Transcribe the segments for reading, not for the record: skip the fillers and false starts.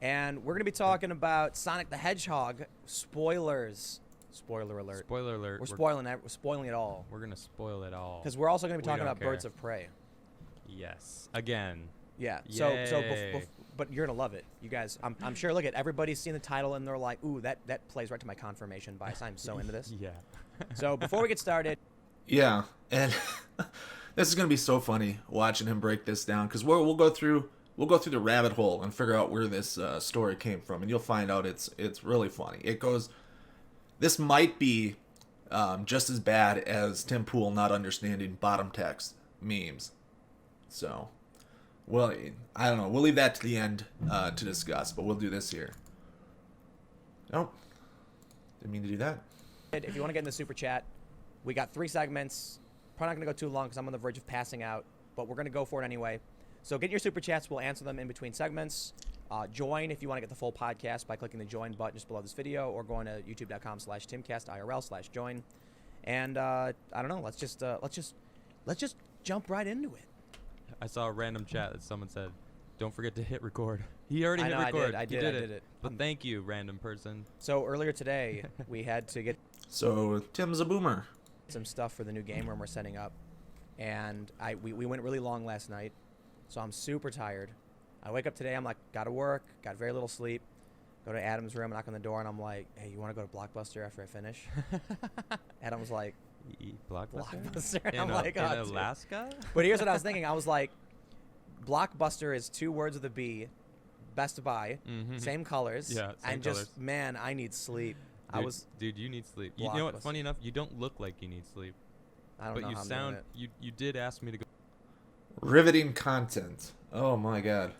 And we're going to be talking about Sonic the Hedgehog. Spoilers. Spoiler alert. Spoiler alert. We're spoiling it all. We're going to spoil it all. Because we're also going to be talking about care. Birds of Prey. Yes. Again. Yeah. Yay. But you're going to love it. You guys, I'm sure, look at everybody's seen the title and they're like, ooh, that plays right to my confirmation bias. I'm so into this. Yeah. So before we get started. Yeah. And this is going to be so funny watching him break this down, because we'll go through the rabbit hole and figure out where this story came from, and you'll find out it's really funny. This might be just as bad as Tim Pool not understanding bottom text memes. So, well, I don't know. We'll leave that to the end to discuss, but we'll do this here. Nope. Didn't mean to do that. If you want to get in the super chat, we got 3 segments. Probably not going to go too long because I'm on the verge of passing out, but we're going to go for it anyway. So get your super chats. We'll answer them in between segments. Join if you want to get the full podcast by clicking the join button just below this video, or going to youtube.com/timcastirl/join. And I don't know. Let's just jump right into it. I saw a random chat that someone said, "Don't forget to hit record." He already hit record. I did it. But thank you, random person. So earlier today, we had to get So Tim's a boomer. some stuff for the new game room we're setting up, and we went really long last night, so I'm super tired. I wake up today, I'm like, gotta work, got very little sleep. Go to Adam's room, knock on the door, and I'm like, hey, you want to go to Blockbuster after I finish? Adam's like, Blockbuster? And I'm like, in oh, Alaska? But here's what I was thinking. I was like, Blockbuster is 2 words with a B, Best Buy, same colors, Yeah, same and colors. just, man, I need sleep. Dude, you need sleep. You know what? Funny enough, you don't look like you need sleep. I don't know But how you I'm sound. doing it. You did ask me to go. Riveting content. Oh my god.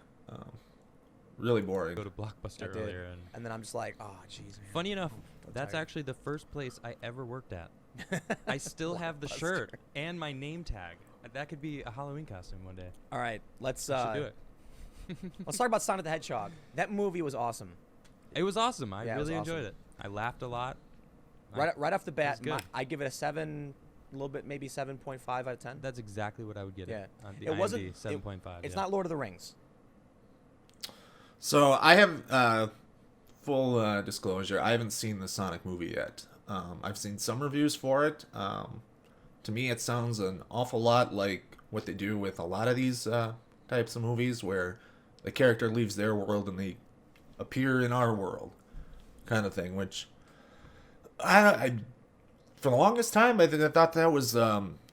Really boring. Go to Blockbuster I did. earlier, And then I'm just like, oh, jeez, man. funny enough, I'm that's tired. actually the first place I ever worked at. I still have the Blockbuster. shirt and my name tag. That could be a Halloween costume one day. All right, let's I should do it. let's talk about Sonic the Hedgehog. That movie was awesome. It was awesome. I Yeah, it was really awesome. enjoyed it. I laughed a lot. Right off the bat, good. I give it a 7, a little bit, maybe 7.5 out of 10. That's exactly what I would get Yeah. it on the It wasn't- 7.5. It's yeah. not Lord of the Rings. So I have full disclosure. I haven't seen the Sonic movie yet. I've seen some reviews for it. To me, it sounds an awful lot like what they do with a lot of these types of movies, where the character leaves their world and they appear in our world, kind of thing. Which I for the longest time, I thought that was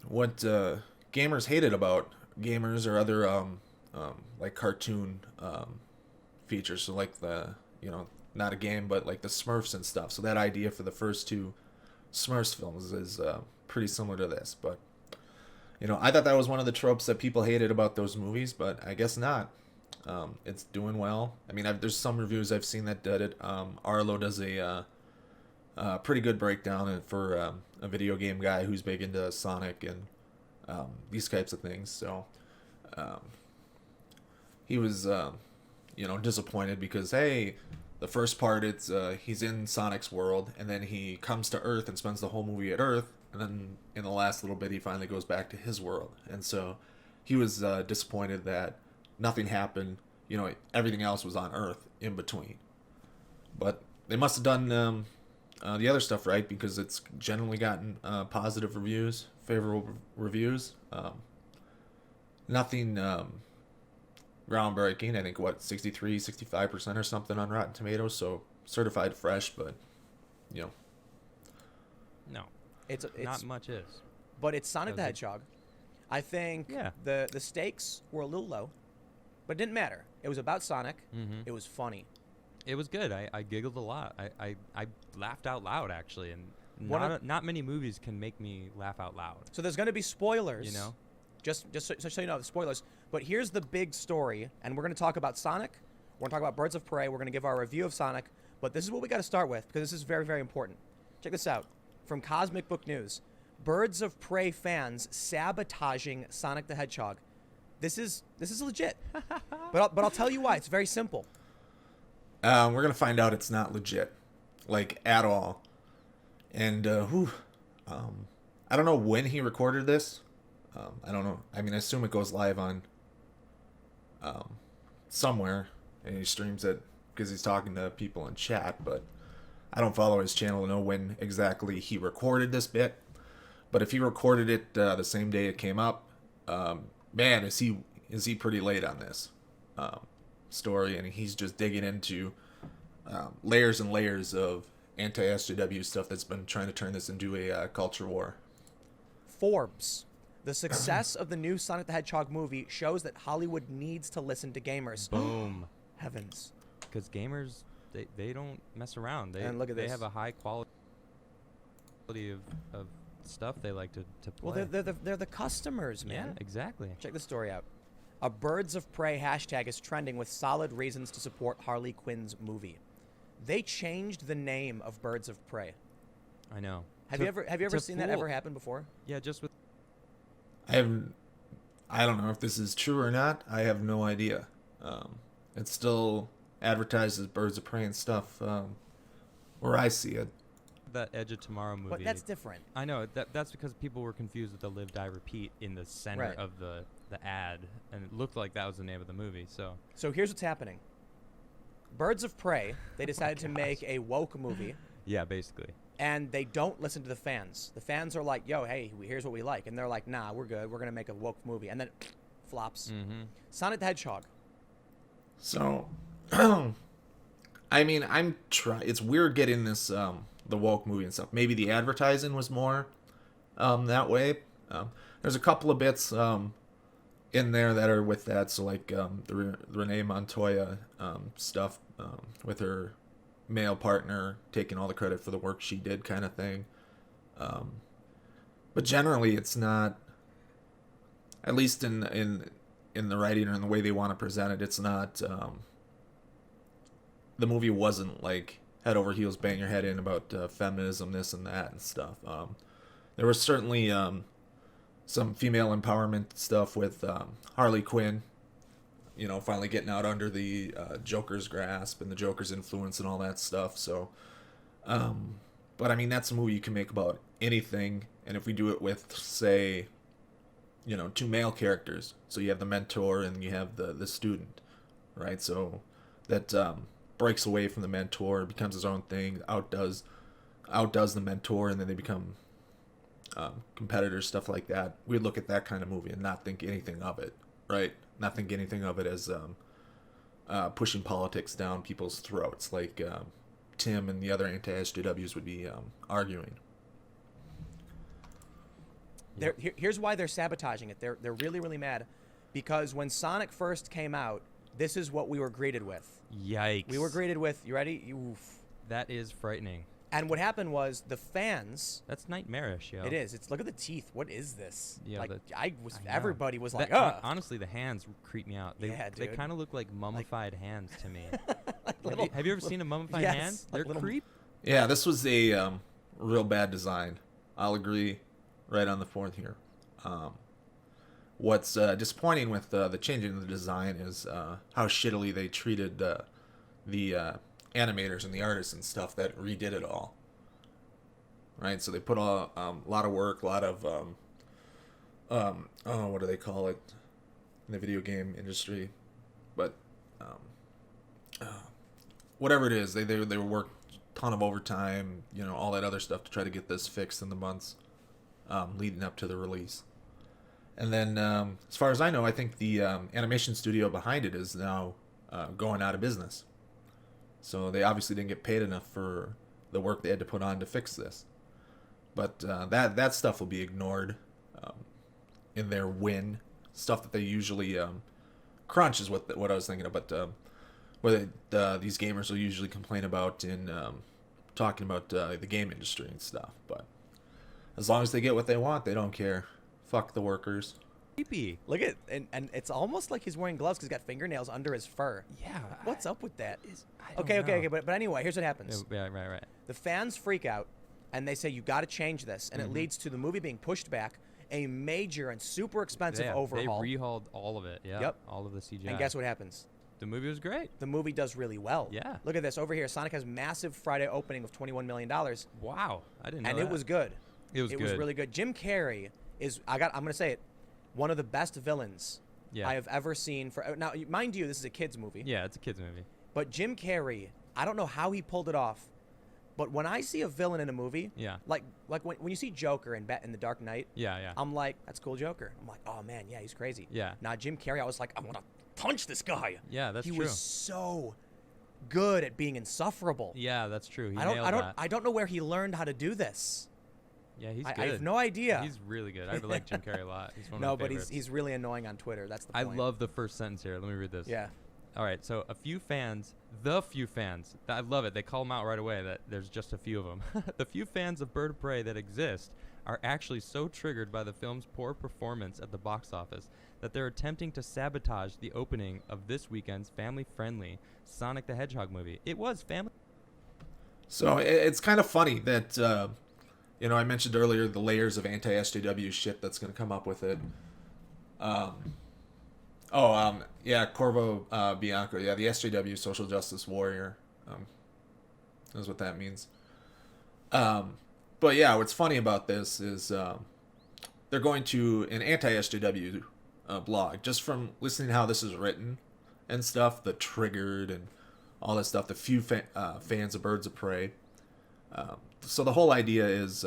what gamers hated about gamers or other like cartoon features. So like the, not a game, but like the Smurfs and stuff. So that idea for the first 2 Smurfs films is pretty similar to this. But I thought that was one of the tropes that people hated about those movies, but I guess not. It's doing well. I mean, there's some reviews I've seen that did it. Arlo does a pretty good breakdown for a video game guy who's big into Sonic and these types of things. So he was, disappointed because, hey, the first part, it's he's in Sonic's world, and then he comes to Earth and spends the whole movie at Earth, and then in the last little bit, he finally goes back to his world. And so he was disappointed that nothing happened. Everything else was on Earth in between. But they must have done the other stuff right, because it's generally gotten positive reviews, favorable reviews. Nothing groundbreaking. I think 65% or something on Rotten Tomatoes, so certified fresh, but No. It's Not much is. but it's Sonic the Does it? Hedgehog. I think Yeah. the stakes were a little low, but it didn't matter. It was about Sonic. Mm-hmm. It was funny. It was good. I giggled a lot. I laughed out loud, actually, and One not many movies can make me laugh out loud. So there's going to be spoilers. You know? So you know the spoilers. But here's the big story, and we're going to talk about Sonic. We're going to talk about Birds of Prey. We're going to give our review of Sonic. But this is what we got to start with, because this is very, very important. Check this out. From Cosmic Book News. Birds of Prey fans sabotaging Sonic the Hedgehog. This is legit. but I'll tell you why. It's very simple. we're going to find out it's not legit, like, at all. And, I don't know when he recorded this. I don't know. I mean, I assume it goes live on somewhere, and he streams it because he's talking to people in chat, but I don't follow his channel to know when exactly he recorded this bit. But if he recorded it the same day it came up, man, is he pretty late on this story, and he's just digging into layers and layers of anti-SJW stuff that's been trying to turn this into a culture war. Forbes. The success of the new Sonic the Hedgehog movie shows that Hollywood needs to listen to gamers. Boom. Heavens. Because gamers, they don't mess around. They, And look at they this. have a high quality of stuff they like to play. Well, they're the customers, man. Yeah, exactly. Check this story out. A Birds of Prey hashtag is trending with solid reasons to support Harley Quinn's movie. They changed the name of Birds of Prey. I know. Have you ever seen that fool- ever happen before? Yeah, just with I don't know if this is true or not. I have no idea. It's still advertised as Birds of Prey and stuff where I see it. that Edge of Tomorrow movie. But that's different. I know that's because people were confused with the Live Die Repeat in the center Right. of the ad, and it looked like that was the name of the movie. So So here's what's happening. Birds of Prey, they decided to make a woke movie, yeah, basically. and they don't listen to the fans. The fans are like, yo, hey, here's what we like. And they're like, nah, we're good. We're going to make a woke movie. And then flops. Mm-hmm. Sonic the Hedgehog. So, I mean, it's weird getting this the woke movie and stuff. Maybe the advertising was more that way. There's a couple of bits in there that are with that. So like the Renee Montoya stuff with her male partner taking all the credit for the work she did, kind of thing. But generally, it's not. At least in the writing or in the way they want to present it, it's not. The movie wasn't like head over heels, bang your head in about feminism, this and that and stuff. There was certainly some female empowerment stuff with Harley Quinn, finally getting out under the Joker's grasp and the Joker's influence and all that stuff. So, but I mean, that's a movie you can make about anything. And if we do it with, say, two male characters, so you have the mentor and you have the student, right? So that breaks away from the mentor, becomes his own thing, outdoes the mentor, and then they become competitors, stuff like that. We'd look at that kind of movie and not think anything of it, right? Not think anything of it as pushing politics down people's throats, like Tim and the other anti-SJWs would be arguing. Here's why they're sabotaging it. They're really, really mad because when Sonic first came out, this is what we were greeted with. Yikes. We were greeted with, you ready? Oof. That is frightening. And what happened was the fans. That's nightmarish, yo. It is. Look at the teeth. What is this? Yeah, like I know. everybody was like, That- honestly, the hands creep me out. Yeah, They dude. kind of look like mummified hands to me. Little- have you ever seen a mummified Yes, hand? like They're little- creep. Yeah, this was a real bad design. I'll agree right on the fourth here. What's disappointing with the changing of the design is how shittily they treated the animators and the artists and stuff that redid it all. Right, so they put a lot of work, a lot of what do they call it in the video game industry? But whatever it is, they worked a ton of overtime, all that other stuff to try to get this fixed in the months leading up to the release. And then, as far as I know, I think the animation studio behind it is now going out of business. So they obviously didn't get paid enough for the work they had to put on to fix this. But that stuff will be ignored in their win stuff that they usually crunch is what I was thinking of. But what these gamers will usually complain about in talking about the game industry and stuff. But as long as they get what they want, they don't care. Fuck the workers. Creepy. Look at and it's almost like he's wearing gloves because he's got fingernails under his fur. Yeah. What's up with that? I don't Okay. know. But anyway, here's what happens. Yeah, right. The fans freak out, and they say you got to change this, and it leads to the movie being pushed back, a major and super expensive overhaul. They rehauled all of it. Yeah. Yep. All of the CGI. And guess what happens? The movie was great. The movie does really well. Yeah. Look at this over here. Sonic has massive Friday opening of $21 million, Wow. I didn't know and that. it was good. It was It good. was really good. Jim Carrey is I'm gonna say it, one of the best villains Yeah. I have ever seen. Now, mind you, this is a kids movie. Yeah, it's a kids movie. But Jim Carrey, I don't know how he pulled it off, but when I see a villain in a movie, Yeah. like when you see Joker in The Dark Knight, Yeah. I'm like, that's cool Joker. I'm like, oh man, yeah, he's crazy. Yeah. Now Jim Carrey, I was like, I want to punch this guy. Yeah, that's he true. was so good at being insufferable. Yeah, that's true. He I don't nailed that. I don't know where he learned how to do this. Yeah, he's I good. have no idea. He's really good. I like Jim Carrey a lot. He's one of No, my but favorites. he's really annoying on Twitter. That's the I point. love the first sentence here. Let me read this. Yeah. All right, so the few fans, I love it. They call them out right away that there's just a few of them. The few fans of Bird of Prey that exist are actually so triggered by the film's poor performance at the box office that they're attempting to sabotage the opening of this weekend's family-friendly Sonic the Hedgehog movie. It was family. So it's kind of funny that, I mentioned earlier the layers of anti-SJW shit that's going to come up with it. Corvo Bianco. Yeah, the SJW, Social Justice Warrior. That's what that means. But yeah, what's funny about this is they're going to an anti-SJW blog. Just from listening to how this is written and stuff, the triggered and all that stuff, the few fans of Birds of Prey. So the whole idea is,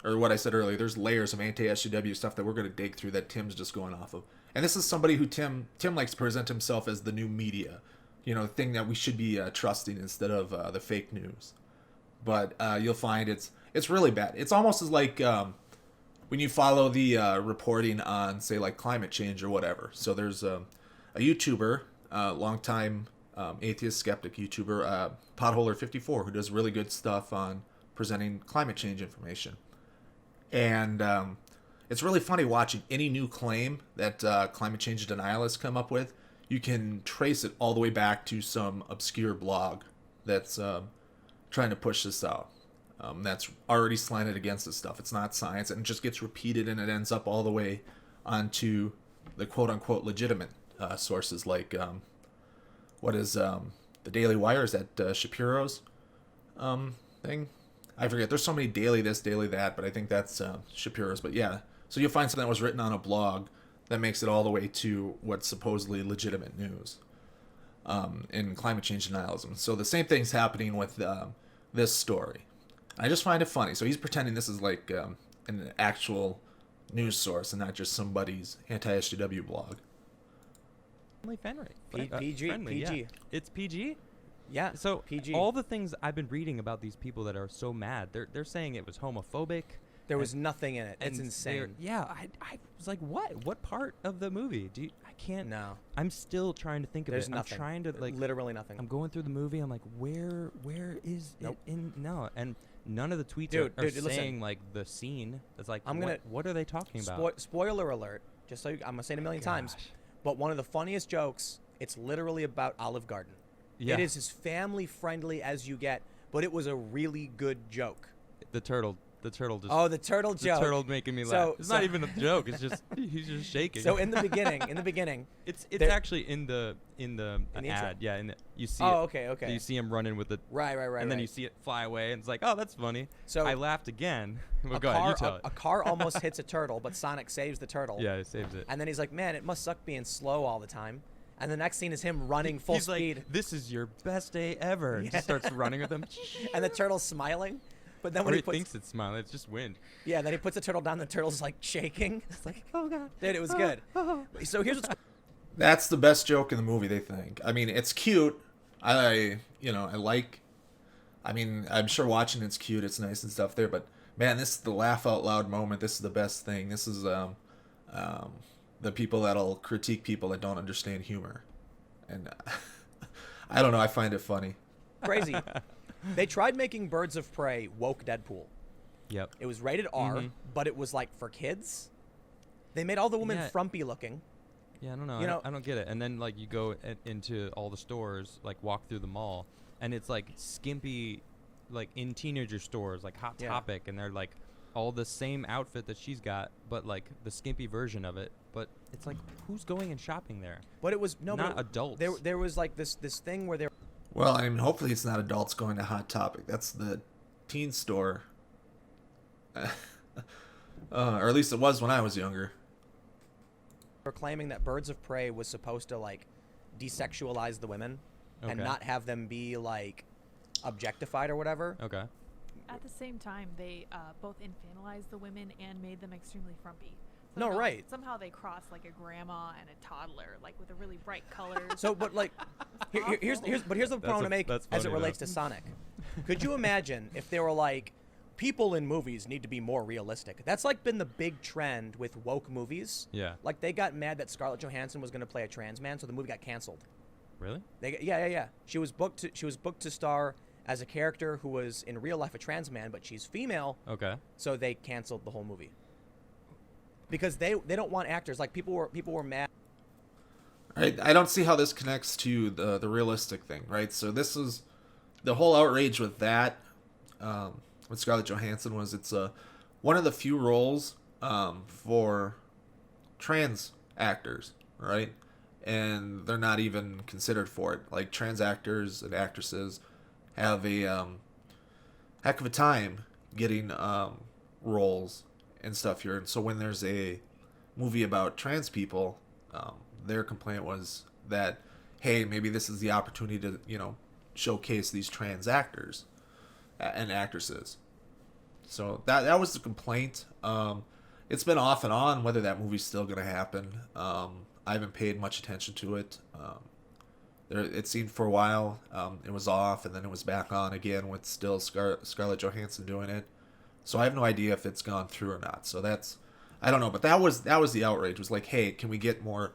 or what I said earlier, there's layers of anti-SJW stuff that we're going to dig through that Tim's just going off of. And this is somebody who Tim likes to present himself as the new media, the thing that we should be trusting instead of the fake news. But you'll find it's really bad. It's almost as like when you follow the reporting on, say, like climate change or whatever. So there's a YouTuber, longtime atheist skeptic YouTuber, Potholer54, who does really good stuff on presenting climate change information. And it's really funny watching any new claim that climate change denialists come up with. You can trace it all the way back to some obscure blog that's trying to push this out. That's already slanted against this stuff. It's not science, and it just gets repeated, and it ends up all the way onto the quote-unquote legitimate sources like, the Daily Wire? Is that Shapiro's thing? I forget. There's so many daily this, daily that, but I think that's Shapiro's. But yeah, so you'll find something that was written on a blog that makes it all the way to what's supposedly legitimate news in climate change denialism. So the same thing's happening with this story. I just find it funny. So he's pretending this is like an actual news source and not just somebody's anti-SJW blog. PG. Yeah. It's PG? Yeah. So PG. all the things I've been reading about these people that are so mad, they're saying it was homophobic. There was nothing in it. It's and insane. Yeah, I was like, what part of the movie? I can't. No. I'm still trying to think of There's it. nothing. I'm trying to literally nothing. I'm going through the movie. I'm like, where is Nope. it in? No, and none of the tweets Dude, are listen. saying like the scene. It's like, I'm gonna- what are they talking about? Spoiler alert. Just so I'm gonna say it a million times. Gosh. But one of the funniest jokes. It's literally about Olive Garden. Yeah. It is as family friendly as you get, but it was a really good joke. The turtle just. Oh, the turtle the joke. turtle making me laugh. So- It's so- not even a joke. It's just he's just shaking. So in the beginning, it's there- actually in the intro? ad. Yeah, you see. Oh, it. okay. You see him running with the. Right. And then you see it fly away, and it's like, oh, that's funny. So I laughed again. Well, a go ahead, you tell car, it. a car almost hits a turtle, but Sonic saves the turtle. Yeah, it saves it. And then he's like, man, it must suck being slow all the time. And the next scene is him running full He's speed. like, this is your best day ever. And just starts running with him. And the turtle's smiling. But then Or when he he puts, thinks it's smiling. It's just wind. yeah, then he puts the turtle down. The turtle's like shaking. It's like, oh god, dude, it was good. So here's what's That's the best joke in the movie, they think. I mean, it's cute. I like. I mean, I'm sure watching it's cute. It's nice and stuff there. But man, this is the laugh out loud moment. This is the best thing. This is the people that'll critique people that don't understand humor, and I don't know. I find it funny. crazy. They tried making Birds of Prey woke Deadpool. Yep. It was rated R, but it was like for kids. They made all the women Yeah. frumpy looking. Yeah, I don't know. You know- I don't get it. And then like you go into all the stores, like walk through the mall, and it's like skimpy, like in teenager stores, like Hot Yeah. Topic, and they're like all the same outfit that she's got, but like the skimpy version of it. But it's like, who's going and shopping there? But it was no, Not but adults. There was like this thing where Well, I mean, hopefully it's not adults going to Hot Topic. That's the teen store. Or at least it was when I was younger. were claiming that Birds of Prey was supposed to like desexualize the women. and Okay. not have them be like objectified or whatever. Okay. At the same time, they both infantilized the women and made them extremely frumpy. No, right. Somehow they crossed like a grandma and a toddler, like with a really bright colors. So, but like, here's the problem to make that's as it funny, relates though. to Sonic. Could you imagine if they were like, people in movies need to be more realistic? That's like been the big trend with woke movies. Yeah. Like they got mad that Scarlett Johansson was going to play a trans man, so the movie got canceled. Really? Yeah. She was booked to star as a character who was in real life a trans man, but she's female, Okay. so they canceled the whole movie. Because they don't want actors, like people were mad. I don't see how this connects to the realistic thing, right? So this is the whole outrage with that. With Scarlett Johansson was it's one of the few roles for trans actors, right? And they're not even considered for it. Like trans actors and actresses have a heck of a time getting roles and stuff here. And so when there's a movie about trans people, their complaint was that, hey, maybe this is the opportunity to, showcase these trans actors and actresses. So that was the complaint. It's been off and on whether that movie's still going to happen. I haven't paid much attention to it. It seemed for a while it was off, and then it was back on again with still Scarlett Johansson doing it. So I have no idea if it's gone through or not. So I don't know. But that was the outrage. Was like, hey, can we get more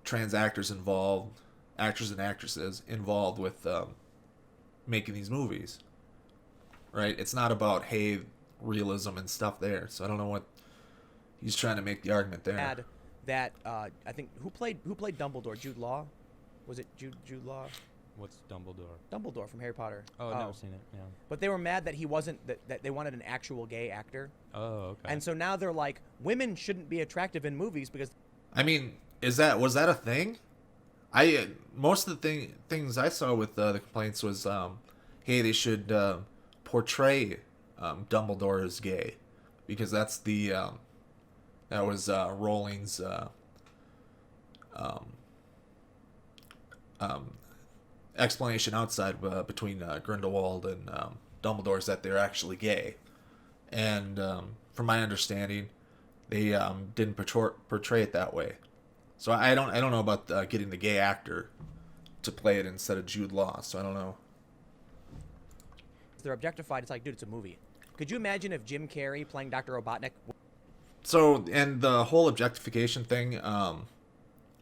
trans actors involved, actors and actresses involved with making these movies? Right? It's not about, hey, realism and stuff there. So I don't know what he's trying to make the argument there. Mad that I think who played Dumbledore? Jude Law? Was it Jude Law? What's Dumbledore? Dumbledore from Harry Potter. Oh, I've never seen it. Yeah. But they were mad that he wasn't that they wanted an actual gay actor. Oh, okay. And so now they're like, women shouldn't be attractive in movies because I mean, was that a thing? Most of the things I saw with the complaints was, hey, they should portray Dumbledore as gay, because that's that was Rowling's explanation outside between Grindelwald and Dumbledore's that they're actually gay, and from my understanding, they didn't portray it that way. So I don't know about getting the gay actor to play it instead of Jude Law. So I don't know. they're objectified. It's like, dude, it's a movie. Could you imagine if Jim Carrey playing Dr. Robotnik? So, and the whole objectification thing, I'm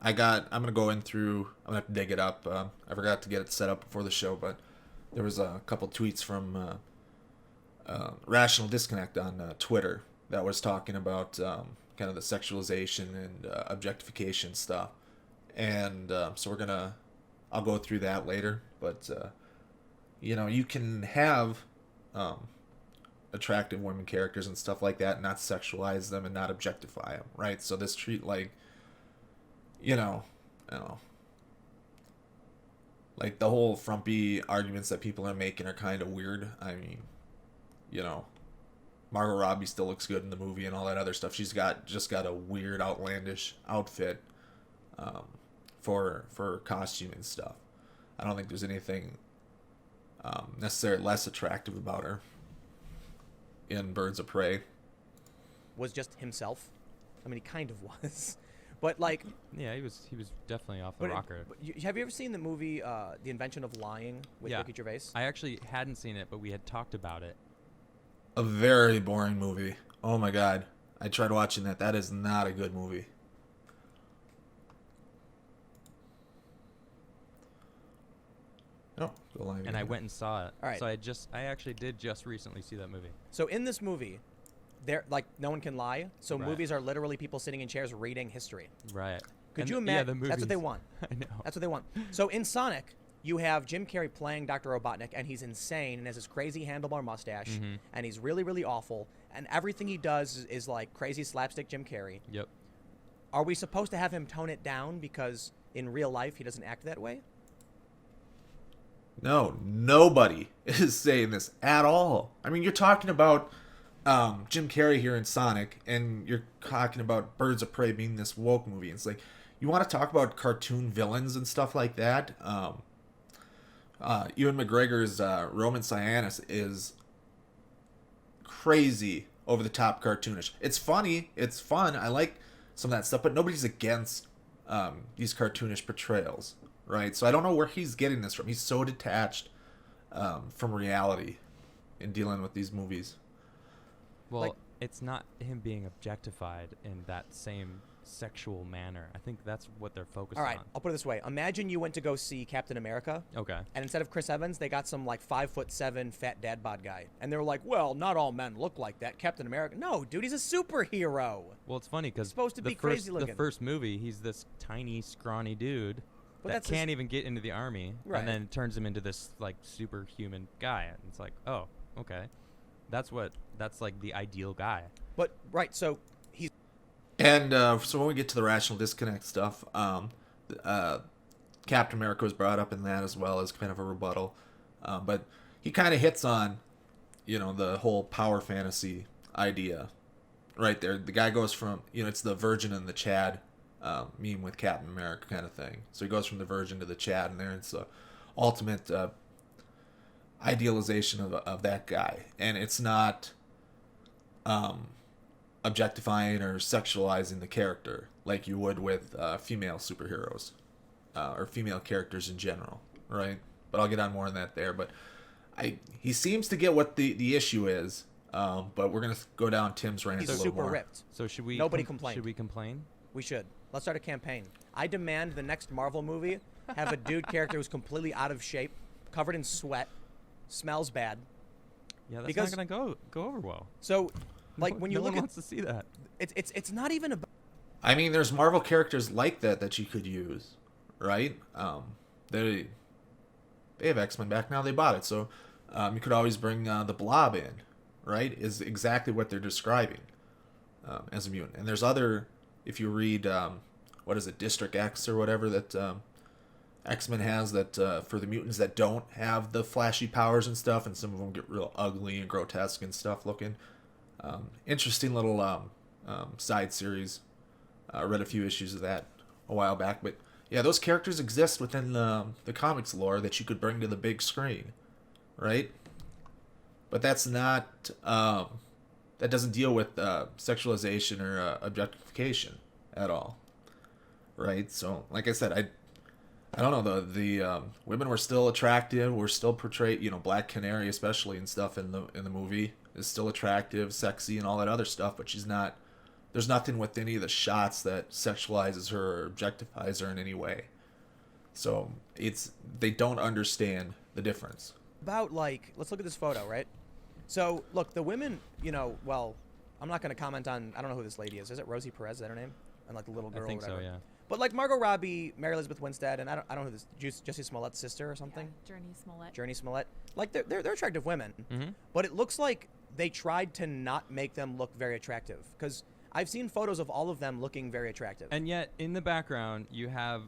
gonna go in through. I'm gonna have to dig it up. I forgot to get it set up before the show, but there was a couple tweets from Rational Disconnect on Twitter that was talking about kind of the sexualization and objectification stuff, and so I'll go through that later. But you can have attractive women characters and stuff like that, and not sexualize them and not objectify them, right? So this treat like, I don't know, like the whole frumpy arguments that people are making are kind of weird. I mean, Margot Robbie still looks good in the movie and all that other stuff. She's just got a weird, outlandish outfit for costume and stuff. I don't think there's anything necessarily less attractive about her in Birds of Prey. Was just himself. I mean, he kind of was. But like, Yeah, he was definitely off the rocker. Have you ever seen the movie The Invention of Lying with Ricky Gervais? I actually hadn't seen it, but we had talked about it. A very boring movie. Oh my god. I tried watching that. That is not a good movie. Oh, go live. And I went and saw it. All right. So I actually did just recently see that movie. So in this movie, no one can lie. So Right. movies are literally people sitting in chairs reading history. Right. Could And you yeah, imagine? the That's what they movies- want. I know. That's what they want. So in Sonic, you have Jim Carrey playing Dr. Robotnik, and he's insane and has this crazy handlebar mustache, Mhm. and he's really, really awful. And everything he does is like crazy slapstick Jim Carrey. Yep. Are we supposed to have him tone it down because in real life he doesn't act that way? No, nobody is saying this at all. I mean, you're talking about Jim Carrey here in Sonic, and you're talking about Birds of Prey being this woke movie. It's like, you want to talk about cartoon villains and stuff like that? Ewan McGregor's Roman Sionis is crazy over the top cartoonish. It's funny, it's fun. I like some of that stuff, but nobody's against these cartoonish portrayals, right? So I don't know where he's getting this from. He's so detached from reality in dealing with these movies. Well, Like- it's not him being objectified in that same sexual manner. I think that's what they're focused All right, on. I'll put it this way. Imagine you went to go see Captain America, Okay. and instead of Chris Evans, they got some like 5'7" fat dad bod guy, and they were like, "Well, not all men look like that." Captain America, no, dude, he's a superhero. Well, it's funny because Supposed to be crazy looking. The first movie, he's this tiny, scrawny dude But that that's his- can't even get into the army, Right. and then it turns him into this like superhuman guy. And it's like, oh, okay, that's like the ideal guy. But right, so he's And so when we get to the rational disconnect stuff, Captain America was brought up in that as well as kind of a rebuttal. But he kind of hits on, the whole power fantasy idea right there. The guy goes from, it's the Virgin and the Chad meme with Captain America kind of thing. So he goes from the Virgin to the Chad, and there it's the ultimate idealization of that guy. And it's not objectifying or sexualizing the character like you would with female superheroes or female characters in general, right? But I'll get on more on that there. But he seems to get what the issue is, but we're going to go down Tim's rant he's a little super more. ripped. So should we? Nobody complained. Should we complain? We should. Let's start a campaign. I demand the next Marvel movie have a dude character who's completely out of shape, covered in sweat, smells bad. Yeah, that's Because- not gonna go over well. So, like when you no look one at wants to see that. it's not even about I mean, there's Marvel characters like that you could use, right? They have X-Men back now. They bought it, so you could always bring the Blob in, right? Is exactly what they're describing as a mutant. And there's other, if you read, what is it, District X or whatever that X-Men has that for the mutants that don't have the flashy powers and stuff, and some of them get real ugly and grotesque and stuff looking. Interesting little side series. I read a few issues of that a while back, but yeah, those characters exist within the comics lore that you could bring to the big screen, right? But that's not that doesn't deal with sexualization or objectification at all, right? So, like I said, I don't know, the women were still attractive, were still portrayed, Black Canary especially and stuff in the movie is still attractive, sexy, and all that other stuff, but she's not. There's nothing with any of the shots that sexualizes her or objectifies her in any way. So they don't understand the difference. like let's look at this photo, right? So look, the women, well, I'm not going to comment on. I don't know who this lady is. Is it Rosie Perez? Is that her name? And like the little girl. I think or whatever. so. Yeah. But like Margot Robbie, Mary Elizabeth Winstead, and I don't know who this Jussie Smollett's sister or something. Journey Smollett. Journey Smollett. Like they're attractive women, Mm-hmm. but it looks like they tried to not make them look very attractive because I've seen photos of all of them looking very attractive. And yet, in the background, you have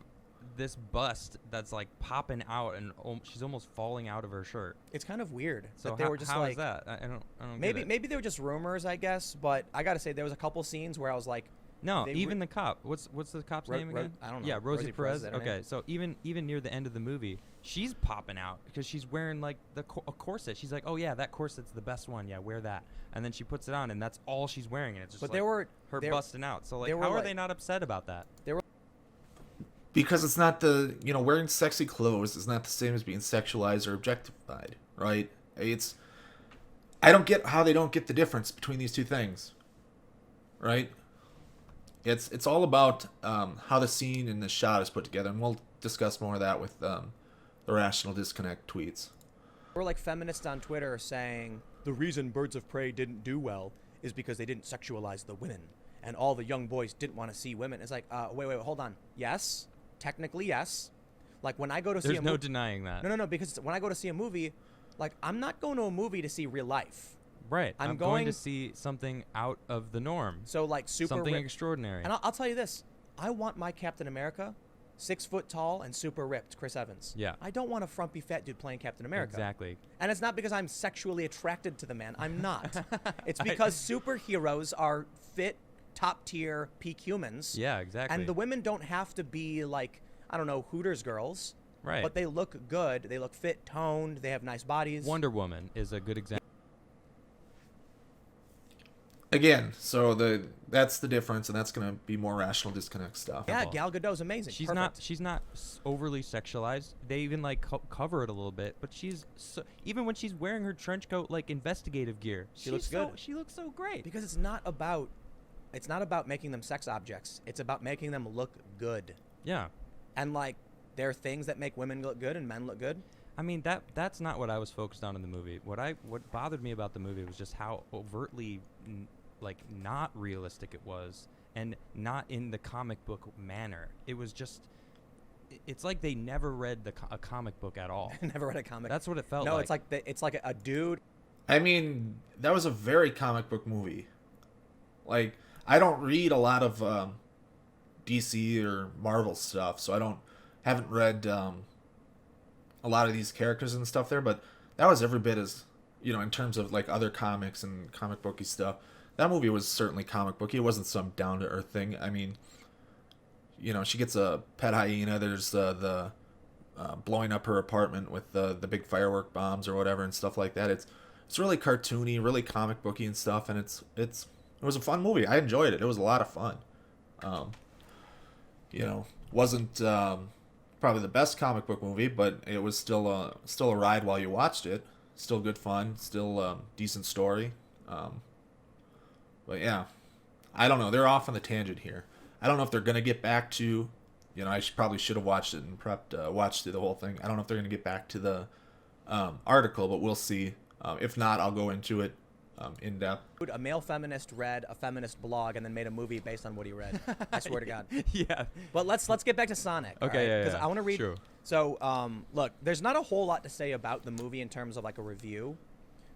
this bust that's like popping out, and she's almost falling out of her shirt. It's kind of weird So that they were just how like is that? I don't. maybe get it. maybe they were just rumors, I guess. But I gotta say there was a couple scenes where I was like, No, they even the cop. What's the cop's name again? I don't know. Yeah, Rosie Rosie Perez, is Perez. that her Okay, so even near the end of the movie, she's popping out because she's wearing like a corset. She's like, oh yeah, that corset's the best one. Yeah, wear that. And then she puts it on, and that's all she's wearing, and it's just but like there were her there- busting out. So like, there were, how are like- they not upset about that? Because it's not wearing sexy clothes is not the same as being sexualized or objectified, right? I don't get how they don't get the difference between these two things, right? It's all about how the scene and the shot is put together, and we'll discuss more of that with the Rational Disconnect tweets. There were like feminists on Twitter saying the reason Birds of Prey didn't do well is because they didn't sexualize the women, and all the young boys didn't want to see women. It's like, wait, hold on. Yes, technically yes. Like when I go to see There's a no movie. denying that. No, because when I go to see a movie, like I'm not going to a movie to see real life. Right. I'm I'm going to going- see something out of the norm. So like super Something ripped. extraordinary. And I'll tell you this: I want my Captain America 6 foot tall and super ripped, Chris Evans. Yeah. I don't want a frumpy fat dude playing Captain America. Exactly. And it's not because I'm sexually attracted to the man. I'm not. It's because superheroes are fit, top tier, peak humans. Yeah, exactly. And the women don't have to be like, I don't know, Hooters girls. Right. But they look good. They look fit, toned. They have nice bodies. Wonder Woman is a good example. Again, so that's the difference, and that's gonna be more rational disconnect stuff. Yeah, Gal Gadot's amazing. She's Perfect. not overly sexualized. They even like cover it a little bit, but she's even when she's wearing her trench coat like investigative gear, She looks good. She looks so great. Because it's not about making them sex objects. It's about making them look good. Yeah. And like there are things that make women look good and men look good. I mean that's not what I was focused on in the movie. What bothered me about the movie was just how overtly not realistic it was, and not in the comic book manner. It was just, it's like they never read a comic book at all. Never read a comic. That's what it felt No, like. it's like a dude. I mean, that was a very comic book movie. Like, I don't read a lot of DC or Marvel stuff, so haven't read a lot of these characters and stuff there, but that was every bit as, in terms of like other comics and comic booky stuff. That movie was certainly comic booky. It wasn't some down to earth thing. I mean, she gets a pet hyena. There's the blowing up her apartment with the big firework bombs or whatever and stuff like that. It's really cartoony, really comic booky and stuff, and it was a fun movie. I enjoyed it. It was a lot of fun. Wasn't probably the best comic book movie, but it was still a ride while you watched it. Still good fun. Still decent story. But yeah, I don't know. They're off on the tangent here. I don't know if they're gonna get back to, I probably should have watched it and watched through the whole thing. I don't know if they're gonna get back to the article, but we'll see. If not, I'll go into it in depth. A male feminist read a feminist blog and then made a movie based on what he read. I swear to God. Yeah. But let's get back to Sonic. Okay, yeah, Because I want to read. Sure. So, look, there's not a whole lot to say about the movie in terms of like a review,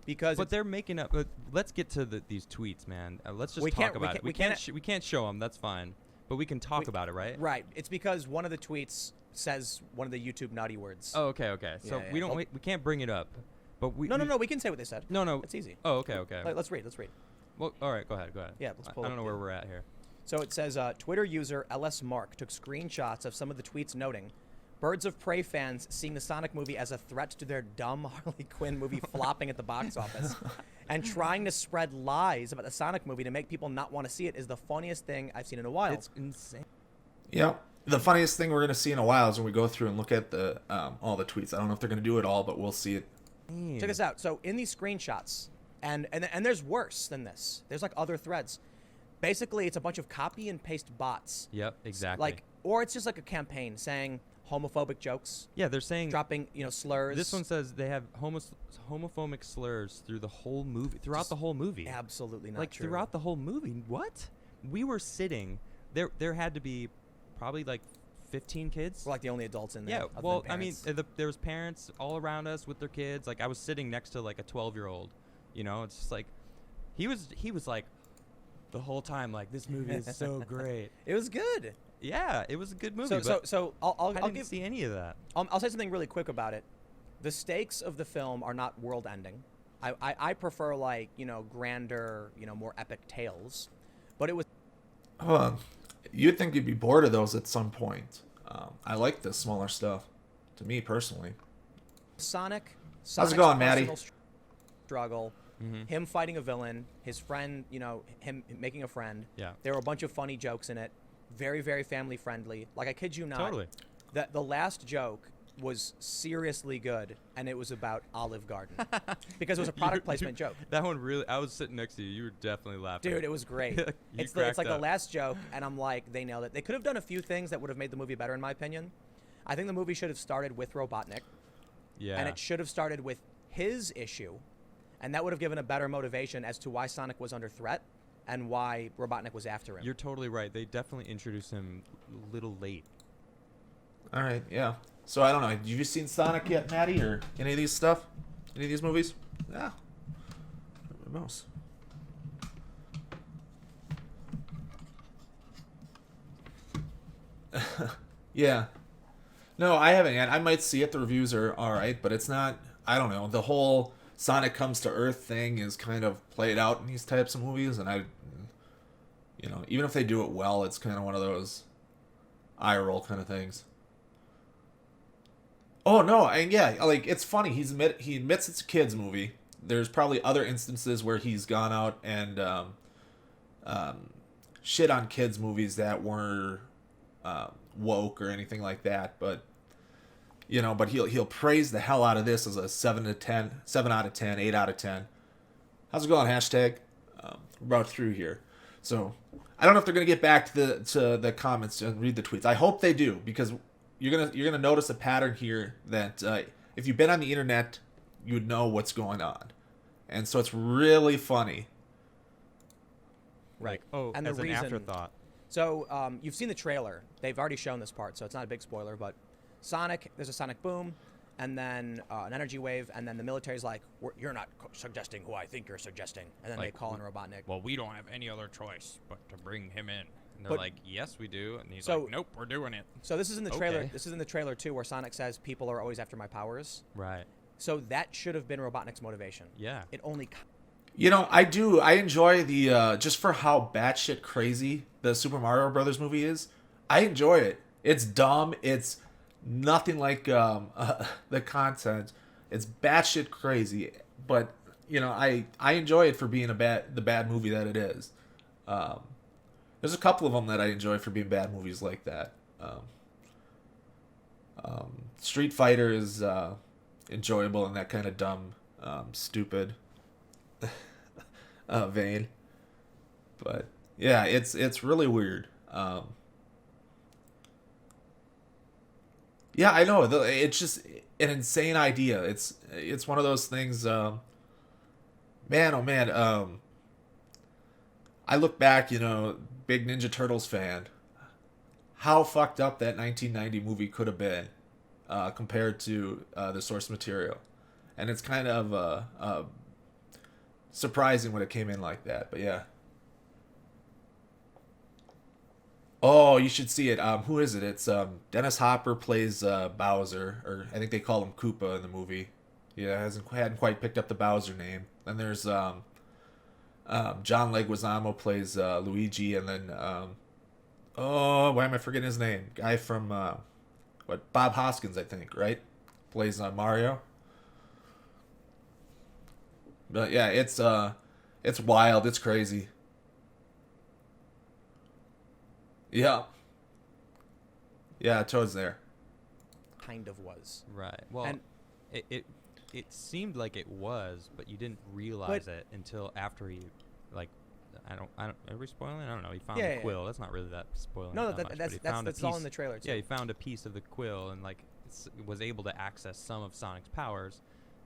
because But they're making up. Let's get to these tweets, man. Let's just We talk can't- about we it. We can't show them. That's fine. But we can talk about it, right? right. It's because one of the tweets says one of the YouTube naughty words. Oh, okay. So Yeah, we yeah. don't. We can't bring it up. But No. We can say what they said. No. It's easy. Oh, okay. Let's read. Well, all right. Go ahead. Yeah, let's pull I up don't know the- where we're at here. So it says Twitter user LS Mark took screenshots of some of the tweets noting Birds of Prey fans seeing the Sonic movie as a threat to their dumb Harley Quinn movie flopping at the box office and trying to spread lies about the Sonic movie to make people not want to see it is the funniest thing I've seen in a while. It's insane. Yeah. The funniest thing we're gonna see in a while is when we go through and look at the all the tweets. I don't know if they're gonna do it all, but we'll see it. Check this out. So in these screenshots, and there's worse than this. There's like other threads. Basically, it's a bunch of copy and paste bots. Yep. Exactly. Like, or it's just like a campaign saying homophobic jokes, yeah, they're saying dropping slurs. This one says they have homophobic slurs throughout the whole movie. Absolutely not Like true. throughout the whole movie. What? We were sitting there. There had to be probably like 15 kids. We're like the only adults in there. Yeah. other than Well, I mean, parents. there was parents all around us with their kids. Like I was sitting next to like a 12-year-old. It's just like he was like the whole time like this movie is so great. It was good. Yeah, it was a good movie. So but I'll I didn't give see any of that. I'll say something really quick about it. The stakes of the film are not world ending. I prefer like grander more epic tales, but it was Hold on. You'd think you'd be bored of those at some point. I like the smaller stuff. To me personally. Sonic. How's it Sonic's going, Maddie? personal struggle. Him fighting a villain, his friend, him making a friend. Yeah. There were a bunch of funny jokes in it. Very, very family friendly. Like I kid you not. Totally. The last joke was seriously good, and it was about Olive Garden because it was a product placement joke. That one really. I was sitting next to you. You were definitely laughing. Dude, it was great. You it's cracked like the up. last joke, and I'm like, they nailed it. They could have done a few things that would have made the movie better, in my opinion. I think the movie should have started with Robotnik, Yeah. and it should have started with his issue, and that would have given a better motivation as to why Sonic was under threat and why Robotnik was after him. You're totally right. They definitely introduced him a little late. All right. Yeah. So I don't know. Have you seen Sonic yet, Maddie, or any of these stuff? Any of these movies? Yeah. Mouse. Yeah. No, I haven't yet. I might see it. The reviews are all right, but it's not. I don't know. The whole Sonic comes to Earth thing is kind of played out in these types of movies, and even if they do it well, it's kind of one of those eye roll kind of things. Oh no, and yeah, like it's funny. He admits it's a kids movie. There's probably other instances where he's gone out and um, shit on kids movies that were woke or anything like that. But but he'll praise the hell out of this as a 7 to 10, 7 out of 10, 8 out of 10. How's it going? Hashtag. We're about through here, so I don't know if they're gonna get back to the comments and read the tweets. I hope they do, because you're gonna notice a pattern here that if you've been on the internet, you would know what's going on, and so it's really funny. Right. Oh, and as the an reason, afterthought. So you've seen the trailer. They've already shown this part, so it's not a big spoiler. But Sonic, there's a sonic boom, and then an energy wave, and then the military's like, "You're not suggesting who I think you're suggesting," and then Like, they call in Robotnik. Well, we don't have any other choice but to bring him in. And they're But- like, yes, we do. And he's So- like, nope, we're doing it. So this is in the trailer. Okay. This is in the trailer too, where Sonic says, "People are always after my powers." Right. So that should have been Robotnik's motivation. Yeah. It only. I enjoy the just for how batshit crazy the Super Mario Brothers movie is. I enjoy it. It's dumb. It's nothing like the content. It's batshit crazy, but I enjoy it for being the bad movie that it is. There's a couple of them that I enjoy for being bad movies like that. Street Fighter is enjoyable in that kind of dumb, stupid vein. But yeah, it's really weird. Yeah, I know. It's just an insane idea. It's one of those things. Man, oh man. I look back, big Ninja Turtles fan. How fucked up that 1990 movie could have been compared to the source material, and it's kind of surprising when it came in like that. But yeah. Oh, you should see it. Who is it? It's Dennis Hopper plays Bowser, or I think they call him Koopa in the movie. Yeah, hadn't quite picked up the Bowser name. Then there's John Leguizamo plays Luigi, and then why am I forgetting his name? Guy from Bob Hoskins, I think, right? Plays Mario. But yeah, it's wild. It's crazy. Yeah. Yeah, Toad's there. Kind of was. Right. Well, And- it seemed like it was, but you didn't realize it until after he, like, I don't. Are we spoiling? I don't know. He found Yeah, the yeah, quill. That's not really that spoiling. No, that much, but that's he found a that's all in piece- the trailer too. Yeah, he found a piece of the quill and like was able to access some of Sonic's powers,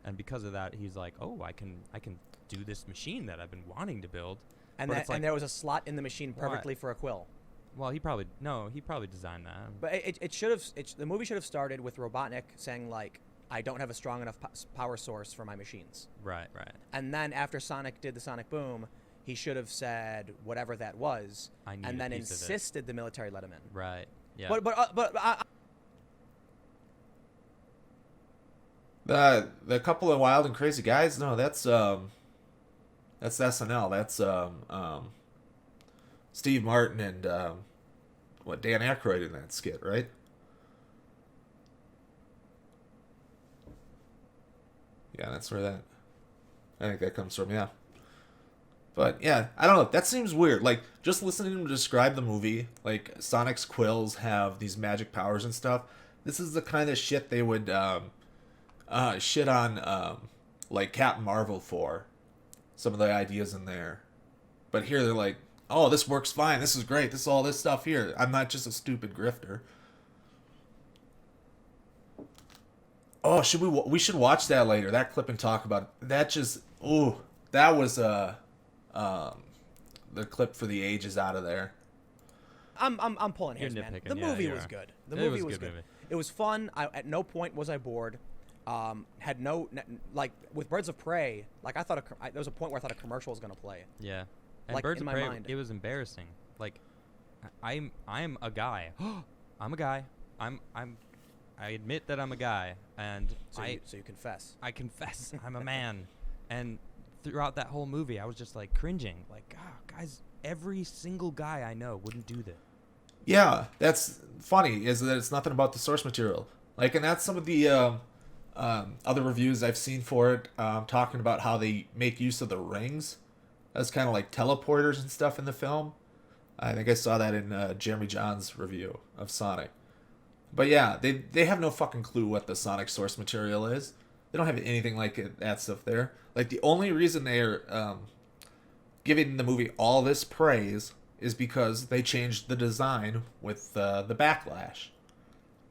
and because of that, he's like, oh, I can do this machine that I've been wanting to build. And but that, it's like- and there was a slot in the machine Why? perfectly for a quill. Well, he probably designed that. But it should have. The movie should have started with Robotnik saying like, "I don't have a strong enough power source for my machines." Right. And then after Sonic did the Sonic Boom, he should have said whatever that was, I need and a then piece of it. insisted the military let him in. Right. Yeah. But The couple of wild and crazy guys. No, that's SNL. That's Steve Martin and Dan Aykroyd in that skit, right? Yeah, that's where that. I think that comes from. Yeah. But yeah, I don't know. That seems weird. Like just listening to him describe the movie, like Sonic's quills have these magic powers and stuff. This is the kind of shit they would shit on like Captain Marvel for. Some of the ideas in there, but here they're like, "Oh, this works fine. This is great. This is all this stuff here. I'm not just a stupid grifter." Oh, we should watch that later. That clip and talk about it. That just that was the clip for the ages out of there. I'm pulling You're hairs, man. nitpicking, The yeah, movie you was are. good. The It movie was was a good good. movie. It was fun. At no point was I bored. Had no like with Birds of Prey. Like I thought there was a point where I thought a commercial was gonna play. Yeah. And Like, Birds in of my Prey, mind. it was embarrassing. Like, I'm a guy. I'm a guy. I admit that I'm a guy, and So you confess. I confess I'm a man. And throughout that whole movie, I was just like cringing. Like, guys, every single guy I know wouldn't do that. Yeah, that's funny. Is that it's nothing about the source material. Like, and that's some of the other reviews I've seen for it, talking about how they make use of the rings as kind of like teleporters and stuff in the film. I think I saw that in Jeremy John's review of Sonic. But yeah, they have no fucking clue what the Sonic source material is. They don't have anything like that stuff there. Like, the only reason they're giving the movie all this praise is because they changed the design with the backlash,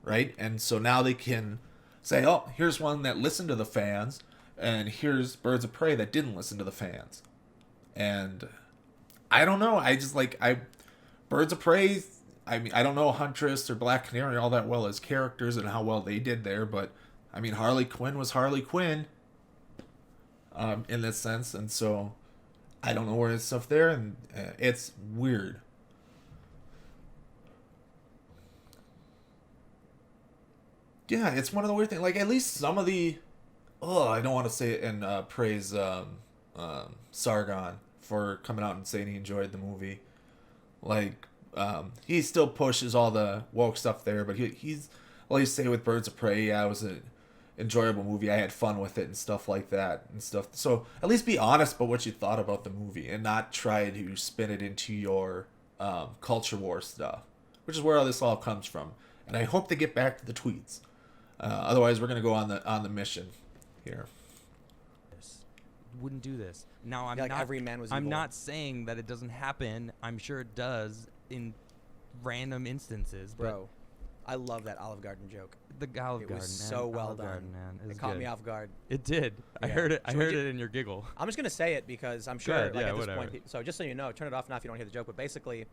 right? And so now they can say, oh, here's one that listened to the fans, and here's Birds of Prey that didn't listen to the fans. And I don't know. I just Birds of Prey. I mean, I don't know Huntress or Black Canary all that well as characters and how well they did there, but I mean, Harley Quinn was Harley Quinn, in this sense, and so I don't know where it's stuff there, and it's weird. Yeah, it's one of the weird things. Like, at least some of the, I don't want to say it and praise Sargon for coming out and saying he enjoyed the movie. Like, he still pushes all the woke stuff there, but he's, well, he's say with Birds of Prey, yeah, it was an enjoyable movie. I had fun with it and stuff like that and stuff. So at least be honest about what you thought about the movie and not try to spin it into your culture war stuff, which is where all this all comes from. And I hope they get back to the tweets. Otherwise, we're gonna go on the mission here. Wouldn't do this. Now I'm Like not. every man was I'm evil. not saying that it doesn't happen. I'm sure it does in random instances. Bro, I love that Olive Garden joke. But the Olive It Garden, was man. so well Olive done. Garden, man. It was caught good. me off guard. It did. I Yeah. heard it. I So would heard you- it in your giggle. I'm just gonna say it because I'm sure, ahead, like yeah, at this whatever. point. So just so you know, turn it off now if you don't hear the joke. But basically,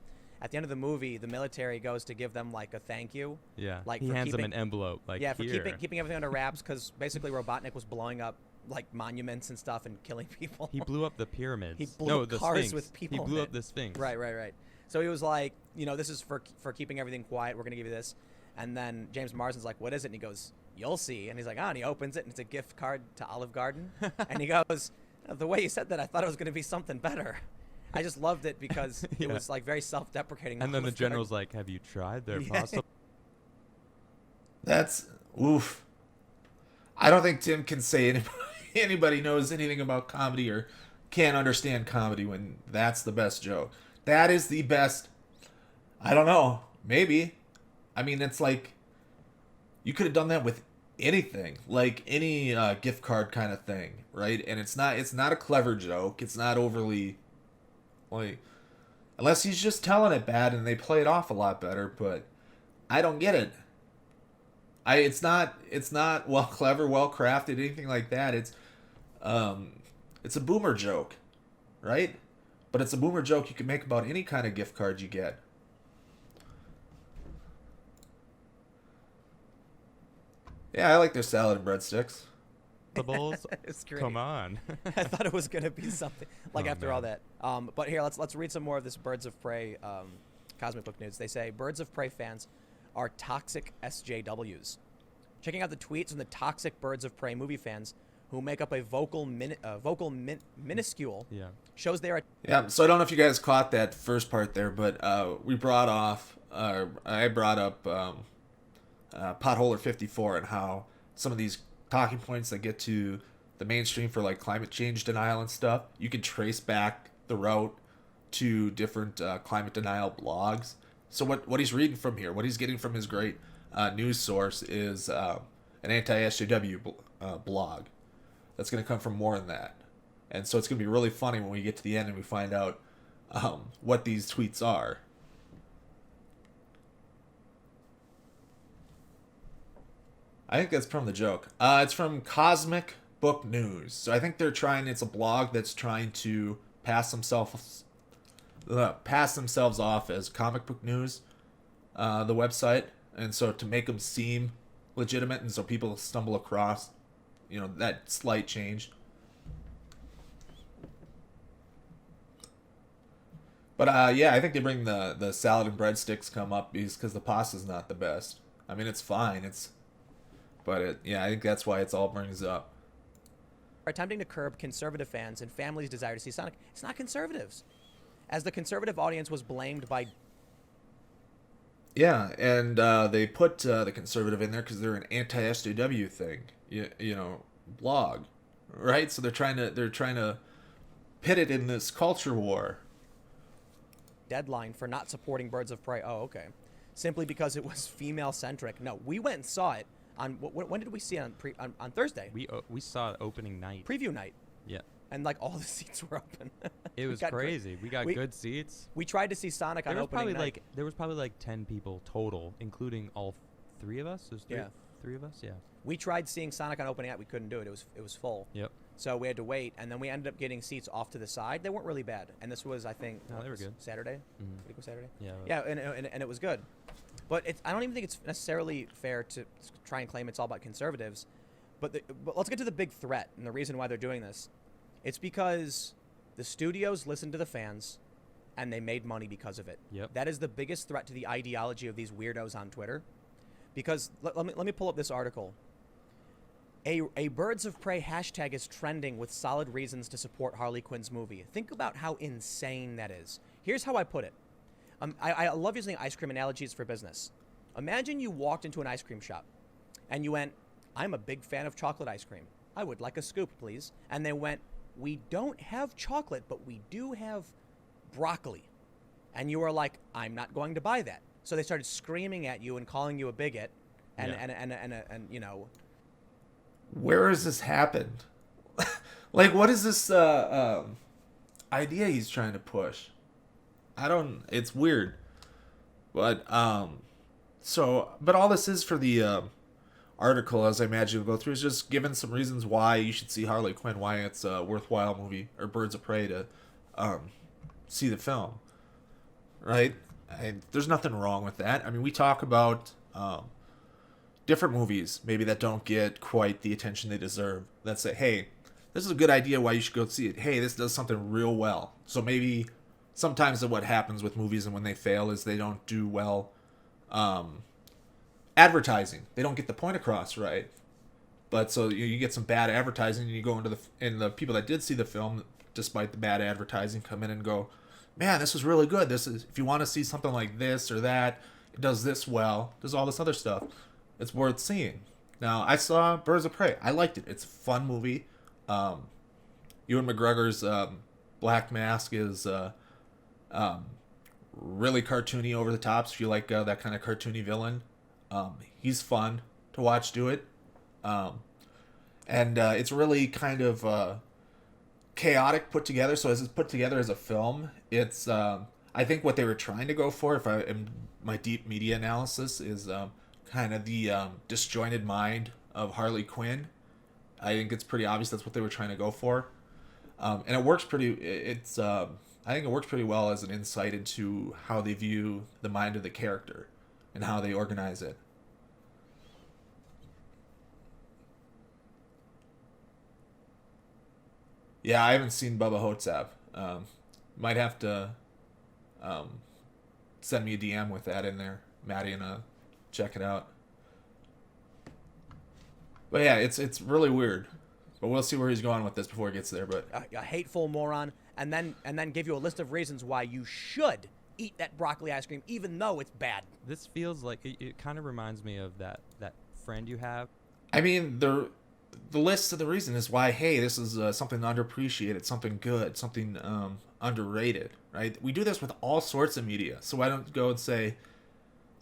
at the end of the movie, the military goes to give them like a thank you. Yeah. Like, he for hands them keeping- an envelope. Like, Yeah, for here. keeping everything under wraps because basically Robotnik was blowing up like monuments and stuff and killing people. He blew up the pyramids. He blew no, up the cars Sphinx. with people He in blew it. up the Sphinx. Right. So he was like, this is for keeping everything quiet. We're gonna give you this. And then James Marsden's like, what is it? And he goes, you'll see. And he's like, and he opens it and it's a gift card to Olive Garden. And he goes, the way you said that, I thought it was gonna be something better. I just loved it because it Yeah. was like very self-deprecating. And then the Olive general's Garden. like, "Have you tried their Yeah. pasta?" That's oof. I don't think Tim can say anybody knows anything about comedy or can't understand comedy when that's the best joke. That is the best. I don't know. Maybe. I mean, it's like you could have done that with anything, like any gift card kind of thing, right? And it's not a clever joke. It's not overly like, unless he's just telling it bad and they play it off a lot better. But I don't get it. It's not well clever, well crafted, anything like that. It's a boomer joke, right? But it's a boomer joke you can make about any kind of gift card you get. Yeah, I like their salad and breadsticks. The bowls. It's great. Come on. I thought it was gonna be something like Oh, after all man. that. But here, let's read some more of this Birds of Prey cosmic book news. They say Birds of Prey fans are toxic SJWs. Checking out the tweets from the toxic Birds of Prey movie fans who make up a minuscule Yeah. shows they are Yeah, so I don't know if you guys caught that first part there, but I brought up Potholer 54 and how some of these talking points that get to the mainstream for like climate change denial and stuff, you can trace back the route to different climate denial blogs. So what he's reading from here, what he's getting from his great news source is an anti-SJW blog. That's going to come from more than that. And so it's going to be really funny when we get to the end and we find out what these tweets are. I think that's from the joke. It's from Cosmic Book News. So I think it's a blog that's trying to pass themselves off as comic book news, the website. And so to make them seem legitimate and so people stumble across, that slight change. But yeah, I think they bring the salad and breadsticks come up because the pasta's not the best. I mean, it's fine. I think that's why it's all brings up. attempting to curb conservative fans and families' desire to see Sonic. It's not conservatives. As the conservative audience was blamed by Yeah, and they put the conservative in there because they're an anti-SJW thing, blog, right? So they're trying to pit it in this culture war. Deadline for not supporting Birds of Prey. Oh, okay. Simply because it was female centric. No, we went and saw it on when did we see it on Thursday? We saw it opening night. Preview night. Yeah. And like all the seats were open. It was crazy. We got good seats. We tried to see Sonic on opening night. There was probably like 10 people total, including all three of us. There's three of us. Yeah. We tried seeing Sonic on opening night. We couldn't do it. It was full. Yep. So we had to wait, and then we ended up getting seats off to the side. They weren't really bad, and this was, I think, No, they were good. Saturday. Mhm. I think it was Saturday. Yeah. Yeah, and it was good. But I don't even think it's necessarily fair to try and claim it's all about conservatives. But let's get to the big threat and the reason why they're doing this. It's because the studios listened to the fans, and they made money because of it. Yep. That is the biggest threat to the ideology of these weirdos on Twitter. Because let me pull up this article. A Birds of Prey hashtag is trending with solid reasons to support Harley Quinn's movie. Think about how insane that is. Here's how I put it. I love using ice cream analogies for business. Imagine you walked into an ice cream shop and you went, I'm a big fan of chocolate ice cream. I would like a scoop, please. And they went, we don't have chocolate, but we do have broccoli. And you were like, I'm not going to buy that. So they started screaming at you and calling you a bigot and you know. Where has this happened? Like, what is this idea he's trying to push? It's weird. But, but all this is for the article, as I imagine we'll go through, is just giving some reasons why you should see Harley Quinn, why it's a worthwhile movie, or Birds of Prey to see the film. Right? There's nothing wrong with that. I mean, we talk about different movies maybe that don't get quite the attention they deserve, that say, hey, this is a good idea why you should go see it. Hey, this does something real well. So maybe sometimes what happens with movies and when they fail is they don't do well advertising. They don't get the point across right. But so you get some bad advertising, and you go and the people that did see the film, despite the bad advertising, come in and go, man, this was really good. This is, if you want to see something like this or that, it does this well, does all this other stuff. It's worth seeing. Now, I saw Birds of Prey. I liked it. It's a fun movie. Ewan McGregor's Black Mask is really cartoony, over the top. So if you like that kind of cartoony villain, he's fun to watch do it. And it's really kind of chaotic put together. So as it's put together as a film, it's I think what they were trying to go for, if I am my deep media analysis, is kind of the disjointed mind of Harley Quinn. I think it's pretty obvious that's what they were trying to go for, and it works pretty. I think it works pretty well as an insight into how they view the mind of the character and how they organize it. Yeah, I haven't seen Bubba Hotep. Might have to send me a DM with that in there, Maddie, and check it out. But yeah, it's really weird. But we'll see where he's going with this before it gets there. But a hateful moron, and then give you a list of reasons why you should eat that broccoli ice cream, even though it's bad. This feels like it kind of reminds me of that friend you have. I mean, the list of the reason is why, hey, this is something underappreciated, something good, something underrated, right? We do this with all sorts of media. So why don't go and say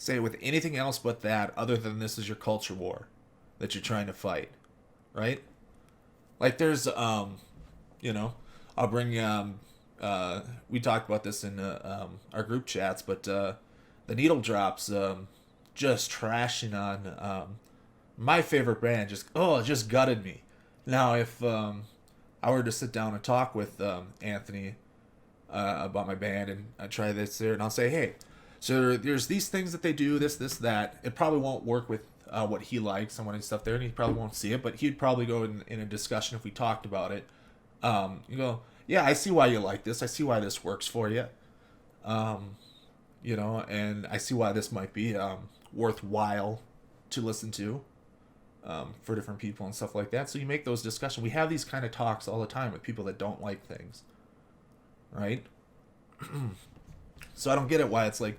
it with anything else but that, other than this is your culture war that you're trying to fight, right? Like there's, I'll bring, we talked about this in our group chats, but the needle drops just trashing on my favorite band, just gutted me. Now, if I were to sit down and talk with Anthony about my band and I try this there, and I'll say, hey, so there's these things that they do, this, that. It probably won't work with what he likes and what his stuff there, and he probably won't see it, but he'd probably go in a discussion if we talked about it. You go, yeah, I see why you like this. I see why this works for you. And I see why this might be worthwhile to listen to for different people and stuff like that. So you make those discussions. We have these kind of talks all the time with people that don't like things, right? So I don't get it why it's like,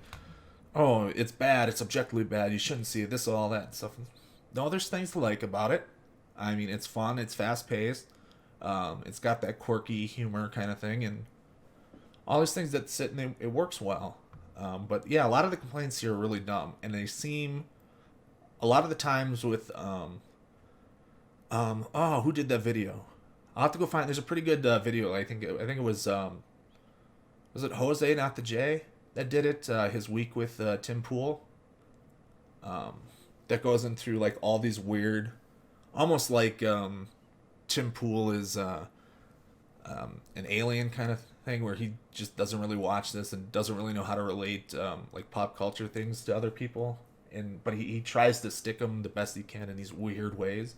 oh, it's bad, it's objectively bad, you shouldn't see it, this, all that stuff. No, there's things to like about it. I mean, it's fun, it's fast paced, it's got that quirky humor kind of thing, and all those things that sit and it works well. But yeah, a lot of the complaints here are really dumb, and they seem a lot of the times with oh, who did that video? I'll have to go find. There's a pretty good video. I think it was it Jose, not the J, that did it. His week with Tim Pool. That goes in through like all these weird, almost like Tim Pool is an alien kind of thing, where he just doesn't really watch this and doesn't really know how to relate like pop culture things to other people, but he tries to stick them the best he can in these weird ways.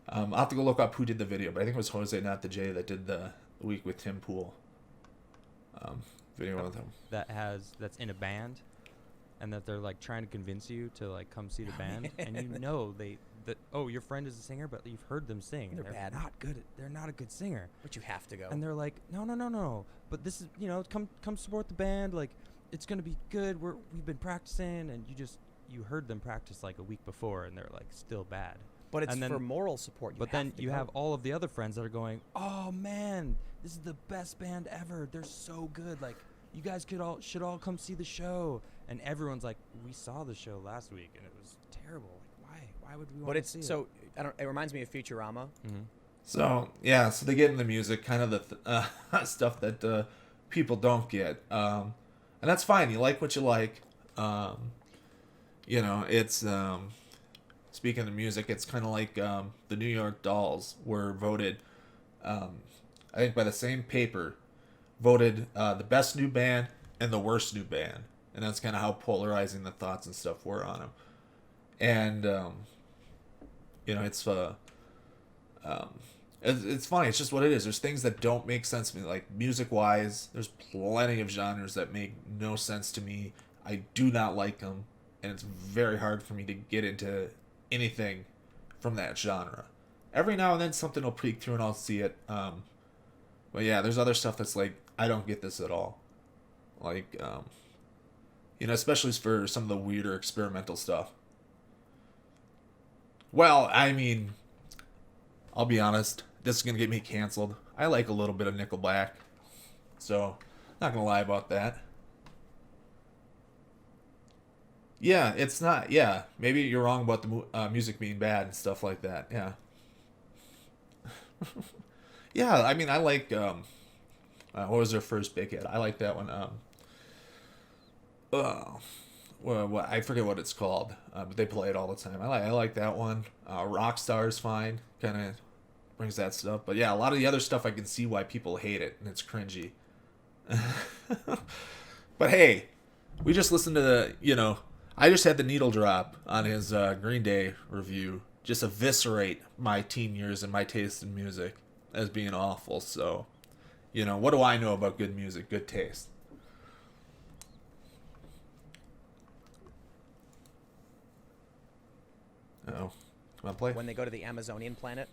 I'll have to go look up who did the video, but I think it was Jose, not the J, that did the week with Tim Pool video with him. That's in a band, and that they're like trying to convince you to like come see the band, and you know your friend is a singer, but you've heard them sing. They're bad. Not good. They're not a good singer. But you have to go. And they're like, no. But this is, come support the band. Like, it's gonna be good. We've been practicing, and you heard them practice like a week before, and they're like still bad. But it's for moral support. But then you have all of the other friends that are going, oh man, this is the best band ever. They're so good. Like, you guys should all come see the show. And everyone's like, we saw the show last week, and it was terrible. Like, why would we want to see it? So it reminds me of Futurama. Mm-hmm. So yeah, so they get in the music, kind of the stuff that people don't get, and that's fine. You like what you like. It's speaking of music, it's kind of like the New York Dolls were voted, I think by the same paper, voted the best new band and the worst new band, and that's kind of how polarizing the thoughts and stuff were on them. And it's funny. It's just what it is. There's things that don't make sense to me. Like, music-wise, there's plenty of genres that make no sense to me. I do not like them, and it's very hard for me to get into anything from that genre. Every now and then something will peek through and I'll see it. But yeah, there's other stuff that's like, I don't get this at all. Like, especially for some of the weirder experimental stuff. Well, I mean, I'll be honest, this is going to get me canceled. I like a little bit of Nickelback, so not going to lie about that. Yeah, it's not, yeah, maybe you're wrong about the music being bad and stuff like that, yeah. Yeah, I mean, I like, what was their first big hit? I like that one, well, I forget what it's called, but they play it all the time. I like that one. Rockstar is fine, kind of brings that stuff. But yeah, a lot of the other stuff I can see why people hate it, and it's cringy. But hey, we just listened to I just had the needle drop on his Green Day review, just eviscerate my teen years and my taste in music as being awful. So, what do I know about good music, good taste? Oh, come on, play. When they go to the Amazonian planet.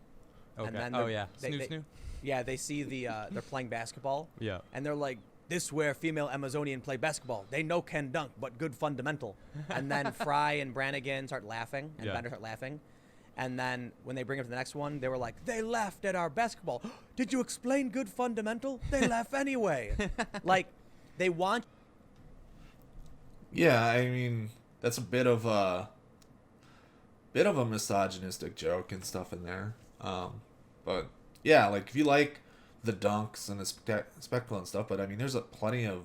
Okay. And then Snoo. Yeah, they see they're playing basketball. Yeah. And they're like, this where female Amazonian play basketball. They no can dunk, but good fundamental. And then Fry and Brannigan start laughing, and Bender start laughing. And then when they bring it to the next one, they were like, they laughed at our basketball. Did you explain good fundamental? They laugh anyway. Like, they want... Yeah, I mean, that's a bit of a misogynistic joke and stuff in there. But yeah, like, if you like the dunks and the spectacle and stuff, but I mean, there's plenty of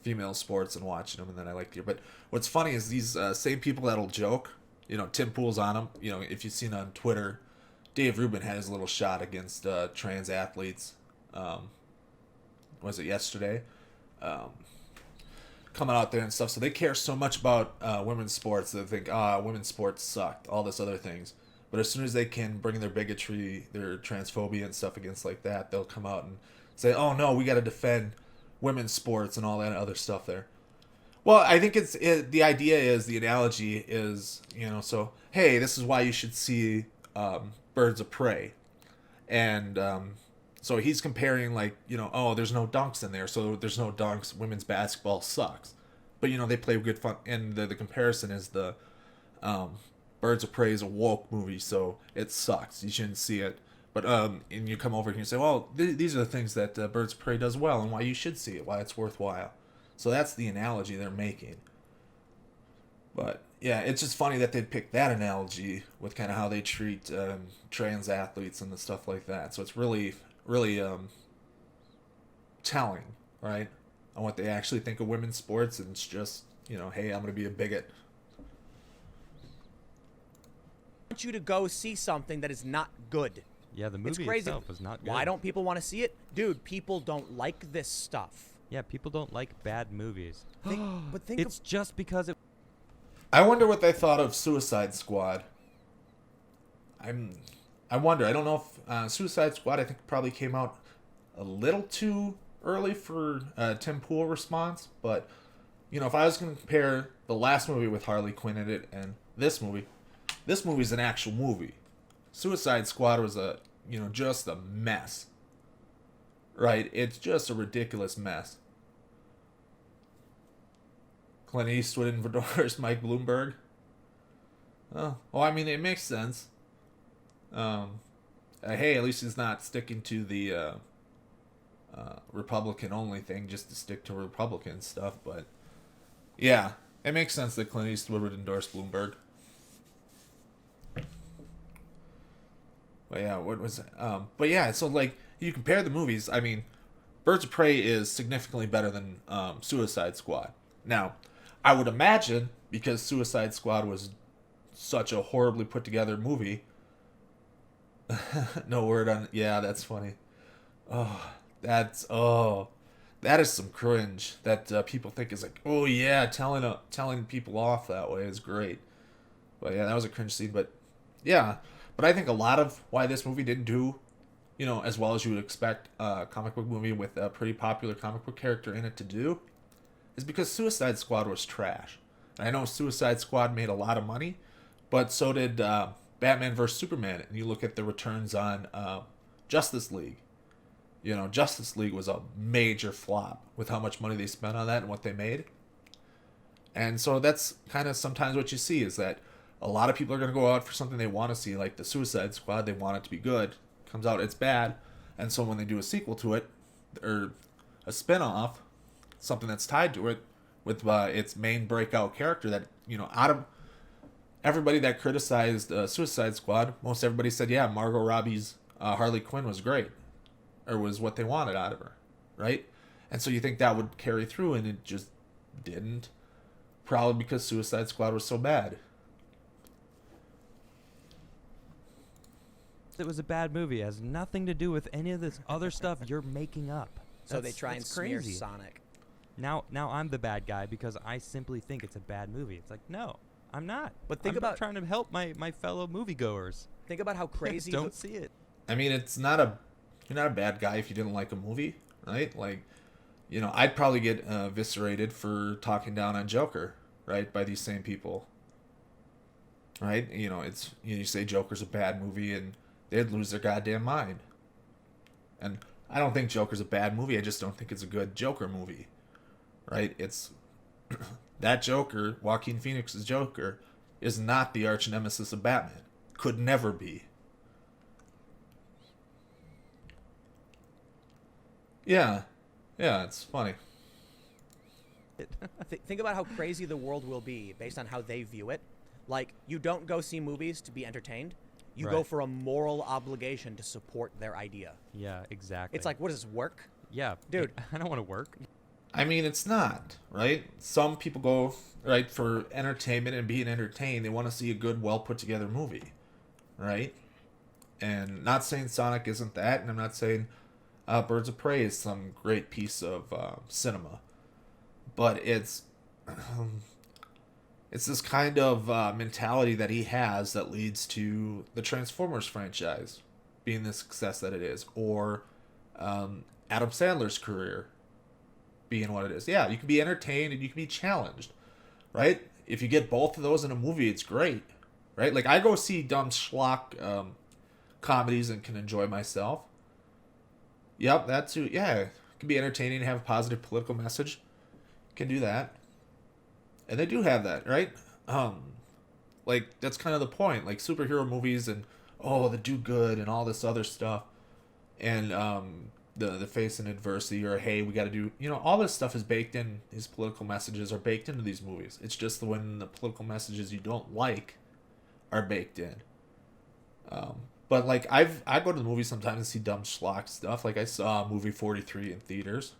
female sports and watching them, and then I like the. But what's funny is these same people that'll joke. Tim Pool's on them. If you've seen on Twitter, Dave Rubin had his little shot against trans athletes. Was it yesterday? Coming out there and stuff. So they care so much about women's sports that they think, women's sports sucked, all this other things. But as soon as they can bring their bigotry, their transphobia and stuff against like that, they'll come out and say, oh no, we got to defend women's sports and all that other stuff there. Well, I think the idea is, the analogy is, so, hey, this is why you should see Birds of Prey. And so he's comparing, like, oh, there's no dunks in there, so there's no dunks, women's basketball sucks. but they play good fun, and the comparison is the um, Birds of Prey is a woke movie, so it sucks. You shouldn't see it. But and you come over here and you say, well, these are the things that Birds of Prey does well, and why you should see it, why it's worthwhile. So that's the analogy they're making. But yeah, it's just funny that they'd pick that analogy with kind of how they treat trans athletes and the stuff like that. So it's really, really telling, right, on what they actually think of women's sports, and it's just, hey, I'm going to be a bigot. I want you to go see something that is not good. Yeah, the It's movie crazy. itself is not good. Why don't people want to see it? Dude, people don't like this stuff. Yeah, people don't like bad movies. It's just because it. I wonder what they thought of Suicide Squad. I wonder. I don't know if Suicide Squad, I think, probably came out a little too early for Tim Pool response. But, if I was going to compare the last movie with Harley Quinn in it and this movie's an actual movie. Suicide Squad was just a mess. Right? It's just a ridiculous mess. Clint Eastwood endorsed Mike Bloomberg. Oh, well, I mean, it makes sense. Hey, at least he's not sticking to the Republican-only thing just to stick to Republican stuff. But, yeah, it makes sense that Clint Eastwood would endorse Bloomberg. But, yeah, what was it? But, yeah, so, you compare the movies. I mean, Birds of Prey is significantly better than Suicide Squad. Now, I would imagine, because Suicide Squad was such a horribly put together movie. No word on. Yeah, that's funny. That is some cringe that people think is like, oh yeah, telling people off that way is great. But yeah, that was a cringe scene. But yeah, but I think a lot of why this movie didn't do, as well as you would expect a comic book movie with a pretty popular comic book character in it to do, is because Suicide Squad was trash. And I know Suicide Squad made a lot of money, but so did Batman vs. Superman. And you look at the returns on Justice League. Justice League was a major flop with how much money they spent on that and what they made. And so that's kind of sometimes what you see is that a lot of people are going to go out for something they want to see, like the Suicide Squad. They want it to be good. Comes out, it's bad. And so when they do a sequel to it, or a spin-off, something that's tied to it with its main breakout character that, out of everybody that criticized Suicide Squad, most everybody said, yeah, Margot Robbie's Harley Quinn was great, or was what they wanted out of her, right? And so you think that would carry through, and it just didn't, probably because Suicide Squad was so bad. It was a bad movie. It has nothing to do with any of this other stuff you're making up. So they try and that's smear crazy. Sonic. Now I'm the bad guy because I simply think it's a bad movie. It's like, no, I'm not. But think I'm about trying to help my fellow moviegoers. Think about how crazy. Don't see it. I mean, you're not a bad guy if you didn't like a movie, right? I'd probably get eviscerated for talking down on Joker, right, by these same people, right? You say Joker's a bad movie, and they'd lose their goddamn mind. And I don't think Joker's a bad movie. I just don't think it's a good Joker movie, right? It's that Joker, Joaquin Phoenix's Joker, is not the arch nemesis of Batman. Could never be. Yeah, it's funny. Think about how crazy the world will be based on how they view it. Like, you don't go see movies to be entertained. You go Right. for a moral obligation to support their idea. Yeah, exactly. It's like, what does this work? yeah, Dude. I don't want to work. I mean, it's not, right? Some people go, right, for entertainment and being entertained. They want to see a good, well put together movie, right? And not saying Sonic isn't that, and I'm not saying Birds of Prey is some great piece of cinema. But it's this kind of mentality that he has that leads to the Transformers franchise being the success that it is, or Adam Sandler's career being what it is. Yeah, you can be entertained and you can be challenged, right? If you get both of those in a movie, it's great, right? Like, I go see dumb schlock comedies and can enjoy myself. Yep, that too. Yeah, it can be entertaining and have a positive political message. Can do that. And they do have that, right? Like that's kind of the point. Like superhero movies and oh, the do good and all this other stuff, and the facing adversity or hey, we got to do all this stuff is baked in. These political messages are baked into these movies. It's just when the political messages you don't like are baked in. But like I go to the movies sometimes and see dumb schlock stuff. Like I saw movie 43 in theaters.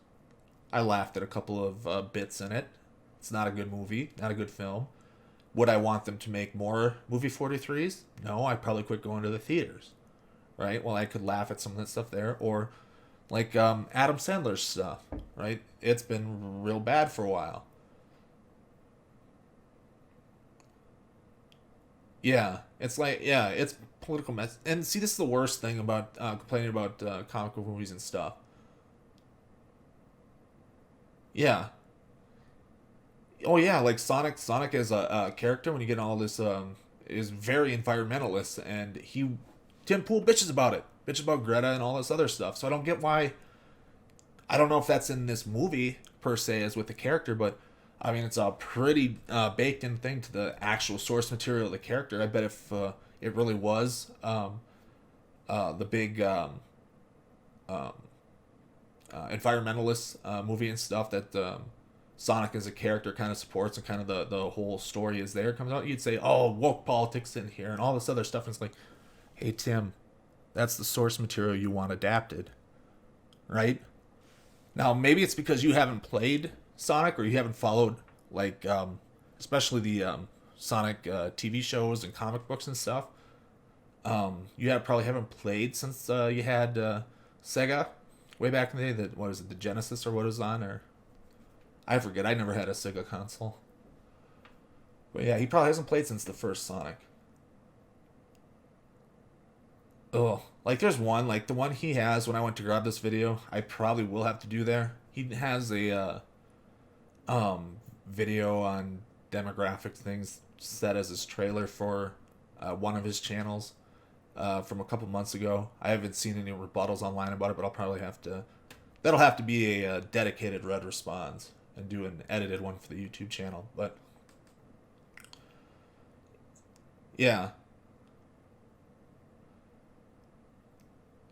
I laughed at a couple of bits in it. It's not a good movie, not a good film. Would I want them to make more movie 43s? No, I'd probably quit going to the theaters. Right? Well, I could laugh at some of that stuff there. Or like Adam Sandler's stuff. Right? It's been real bad for a while. Yeah, it's like it's political mess. And see, this is the worst thing about complaining about comic book movies and stuff. Yeah. Oh yeah, like Sonic as a character when you get all this is very environmentalist, and Tim Pool bitches about it, bitches about Greta and all this other stuff. So I don't get why. I don't know if that's in this movie per se as with the character, but I mean it's a pretty baked in thing to the actual source material of the character. I bet if it really was the big environmentalist movie and stuff that Sonic as a character kind of supports and kind of the whole story is there comes out, you'd say, oh, woke politics in here and all this other stuff. And it's like, hey, Tim, that's the source material you want adapted, right? Now, maybe it's because you haven't played Sonic or you haven't followed, like, especially the Sonic TV shows and comic books and stuff. Probably haven't played since you had Sega way back in the day. What was it, the Genesis or what was on, or I forget. I never had a Sega console. But yeah, he probably hasn't played since the first Sonic. Oh, like there's one, like the one he has when I went to grab this video, I probably will have to do there. He has a video on demographic things set as his trailer for one of his channels from a couple months ago. I haven't seen any rebuttals online about it, but I'll probably have to. That'll have to be a dedicated Red Response and do an edited one for the YouTube channel. But yeah.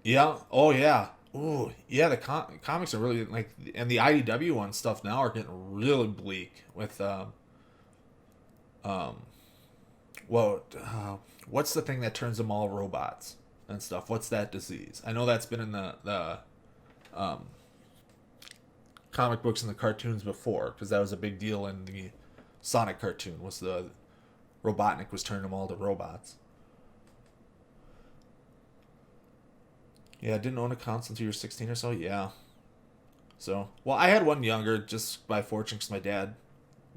Yeah. Oh yeah. Ooh, yeah. The comics are really like, and the IDW one stuff now are getting really bleak with um, well, what's the thing that turns them all robots and stuff? What's that disease? I know that's been in the comic books and the cartoons before, because that was a big deal in the Sonic cartoon. Was the Robotnik was turning them all to robots. Yeah, didn't own a console until you were 16 or so. Yeah. So, well, I had one younger just by fortune because my dad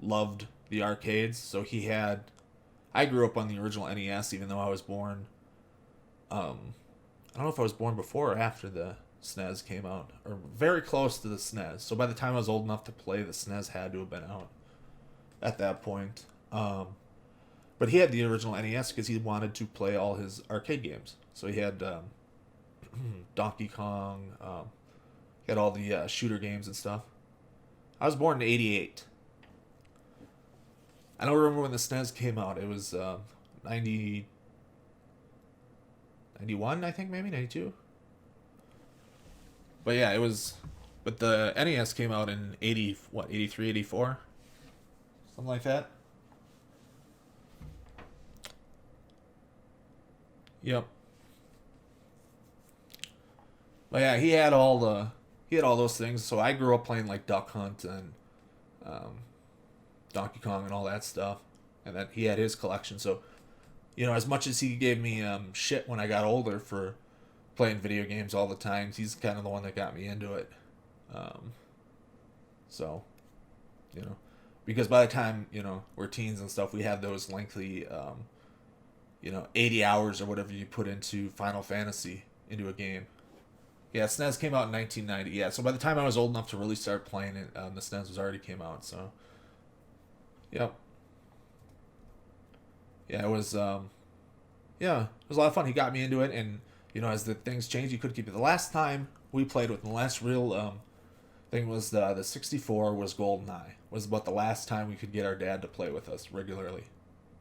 loved the arcades. So he had. I grew up on the original NES, even though I was born. I don't know if I was born before or after the SNES came out, or very close to the SNES. So by the time I was old enough to play, the SNES had to have been out at that point. But he had the original NES because he wanted to play all his arcade games. So he had Donkey Kong, he had all the shooter games and stuff. I was born in '88. I don't remember when the SNES came out. It was 91, I think, maybe 92. But yeah, it was. But the NES came out in 83, 84? Something like that. Yep. But yeah, he had all those things. So I grew up playing like Duck Hunt and Donkey Kong and all that stuff. And then he had his collection. So, as much as he gave me shit when I got older for playing video games all the time, he's kind of the one that got me into it. So, because by the time, we're teens and stuff, we had those lengthy, 80 hours or whatever you put into Final Fantasy into a game. Yeah, SNES came out in 1990. Yeah, so by the time I was old enough to really start playing it, the SNES was already came out. So, yep. Yeah, it was. It was a lot of fun. He got me into it, and as the things changed, you could keep it. The last time we played with, the last real thing was the 64 was GoldenEye. Was about the last time we could get our dad to play with us regularly,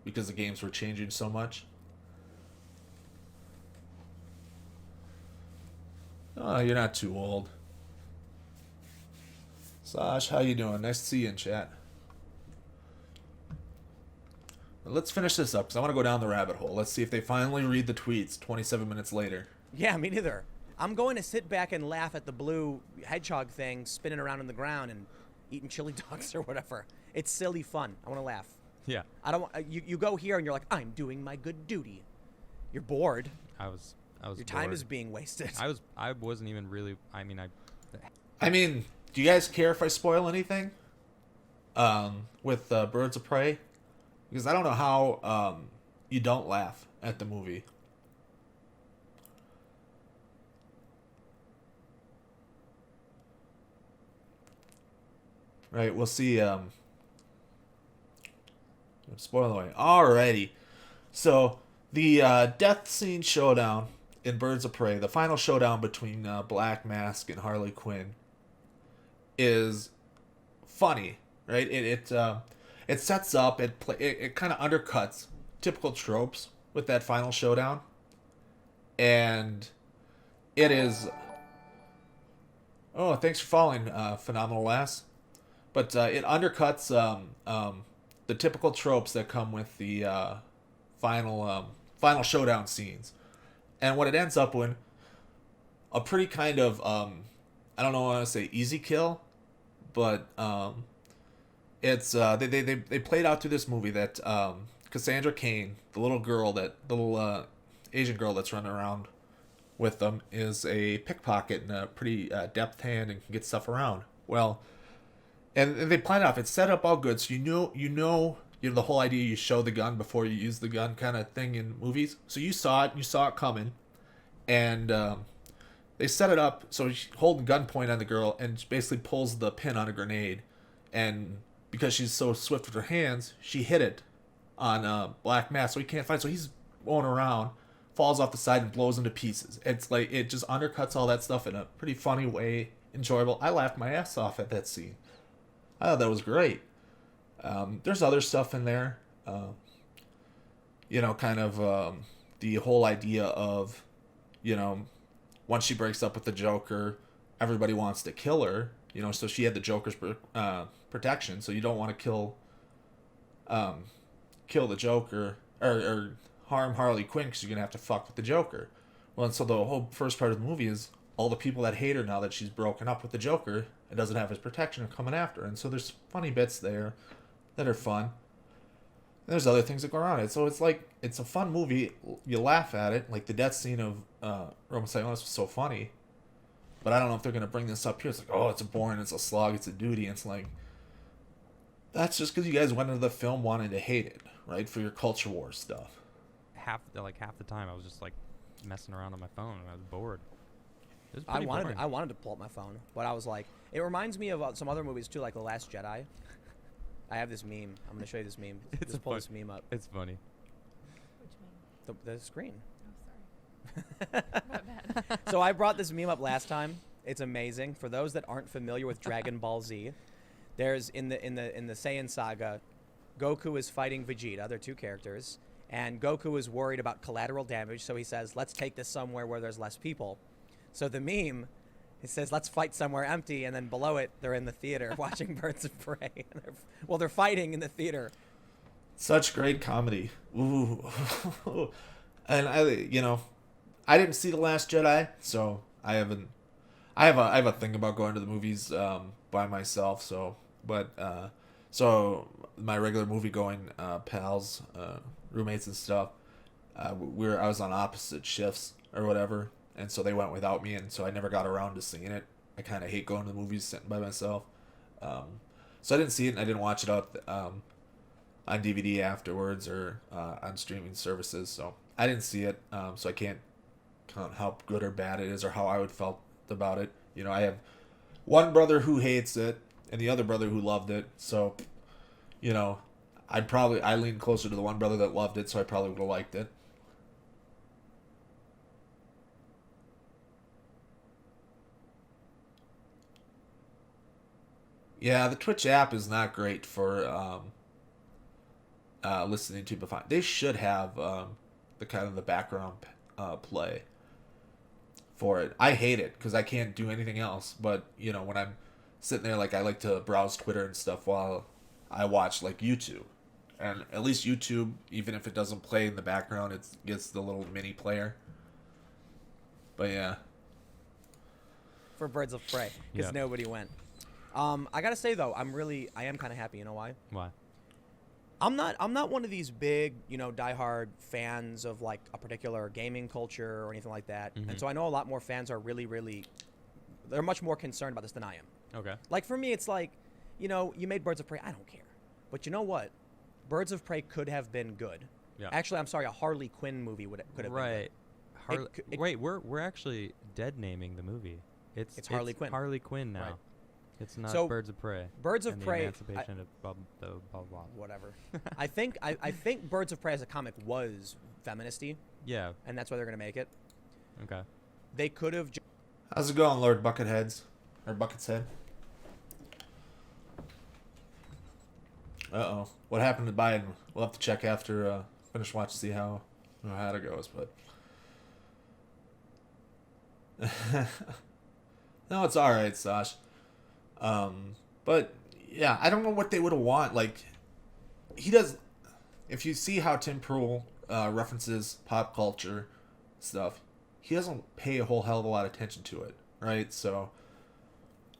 because the games were changing so much. Oh, you're not too old. Sash, how you doing? Nice to see you in chat. But let's finish this up, because I want to go down the rabbit hole. Let's see if they finally read the tweets 27 minutes later. Yeah, me neither. I'm going to sit back and laugh at the blue hedgehog thing spinning around in the ground and eating chili dogs or whatever. It's silly fun. I want to laugh. Yeah. I don't want you go here and you're like, I'm doing my good duty. You're bored. I was Your time bored. is being wasted. I wasn't even really. I mean, Do you guys care if I spoil anything? With Birds of Prey? Because I don't know how you don't laugh at the movie. Right, we'll see. Spoil away. Alrighty. So, the death scene showdown in Birds of Prey, the final showdown between Black Mask and Harley Quinn, is funny, right? It sets up, it kind of undercuts typical tropes with that final showdown, and it is. Oh, thanks for following, Phenomenal Lass. But it undercuts the typical tropes that come with the final showdown scenes, and what it ends up with, a pretty kind of I don't know what I want to say easy kill, but it's they played out through this movie that Cassandra Cain, the little Asian girl that's running around with them, is a pickpocket and a pretty deft hand and can get stuff around. Well. And they plan it off. It's set up all good, so you know the whole idea. You show the gun before you use the gun, kind of thing in movies. So you saw it coming, and they set it up so she's holding gunpoint on the girl, and she basically pulls the pin on a grenade, and because she's so swift with her hands, she hit it on Black Mask, so he can't fight. So he's going around, falls off the side, and blows into pieces. It's like it just undercuts all that stuff in a pretty funny way, enjoyable. I laughed my ass off at that scene. I thought that was great. There's other stuff in there. Kind of the whole idea of, once she breaks up with the Joker, everybody wants to kill her. So she had the Joker's protection. So you don't want to kill the Joker or harm Harley Quinn because you're going to have to fuck with the Joker. Well, and so the whole first part of the movie is all the people that hate her now that she's broken up with the Joker and doesn't have his protection are coming after her. And so there's funny bits there that are fun. And there's other things that go around it. So it's a fun movie. You laugh at it. Like the death scene of Roman Sionis was so funny. But I don't know if they're going to bring this up here. It's like, oh, it's a boring, it's a slog, it's a duty. And it's like, that's just because you guys went into the film wanting to hate it, right? For your culture war stuff. half the time I was just like messing around on my phone and I was bored. It was I pretty boring. wanted to pull up my phone, but I was like, it reminds me of some other movies too, like The Last Jedi. I have this meme. I'm gonna show you this meme. Just pull this meme up. It's funny. Which mean? The screen. Oh, sorry. My bad. So I brought this meme up last time. It's amazing. For those that aren't familiar with Dragon Ball Z, there's in the Saiyan saga, Goku is fighting Vegeta. They're two characters, and Goku is worried about collateral damage, so he says, "Let's take this somewhere where there's less people." So the meme, it says, "Let's fight somewhere empty," and then below it, they're in the theater watching Birds of Prey. They're fighting in the theater. Such great comedy. Ooh. And I didn't see The Last Jedi, so I have a thing about going to the movies by myself. So my regular movie going pals, roommates and stuff, I was on opposite shifts or whatever, and so they went without me, and so I never got around to seeing it. I kind of hate going to the movies sitting by myself. So I didn't see it, and I didn't watch it on DVD afterwards or on streaming services. So I didn't see it, so I can't count how good or bad it is or how I would felt about it. I have one brother who hates it and the other brother who loved it. So, I lean closer to the one brother that loved it, so I probably would have liked it. Yeah, the Twitch app is not great for listening to Befine. They should have the kind of the background play for it. I hate it because I can't do anything else. But you know, when I'm sitting there, like I like to browse Twitter and stuff while I watch like YouTube. And at least YouTube, even if it doesn't play in the background, it gets the little mini player. But yeah, For Birds of Prey, because Yep. nobody went. I gotta say though, I am kind of happy. You know why? Why? I'm not one of these big, diehard fans of like a particular gaming culture or anything like that. And so I know a lot more fans are really, they're much more concerned about this than I am. Okay. Like for me, it's like, you made Birds of Prey. I don't care. But you know what? Birds of Prey could have been good. Yeah. Actually, I'm sorry, a Harley Quinn movie could have been good. Right. It- Wait, we're actually dead naming the movie. It's Harley Quinn. Harley Quinn now. Right. It's not So, Birds of Prey. Birds of and Prey- The Emancipation of blah blah. Whatever. I think Birds of Prey as a comic was feministy, Yeah. and that's why they're gonna make it. Okay. They could have. how's it going, Lord Bucketheads or Bucket's Head? Uh-oh. What happened to Biden? We'll have to check after finish watch to see how it goes, but no, it's all right, Sash. But yeah, I don't know what they would have want. Like, he does. If you see how Tim Pool references pop culture stuff, he doesn't pay a whole hell of a lot of attention to it, right? So,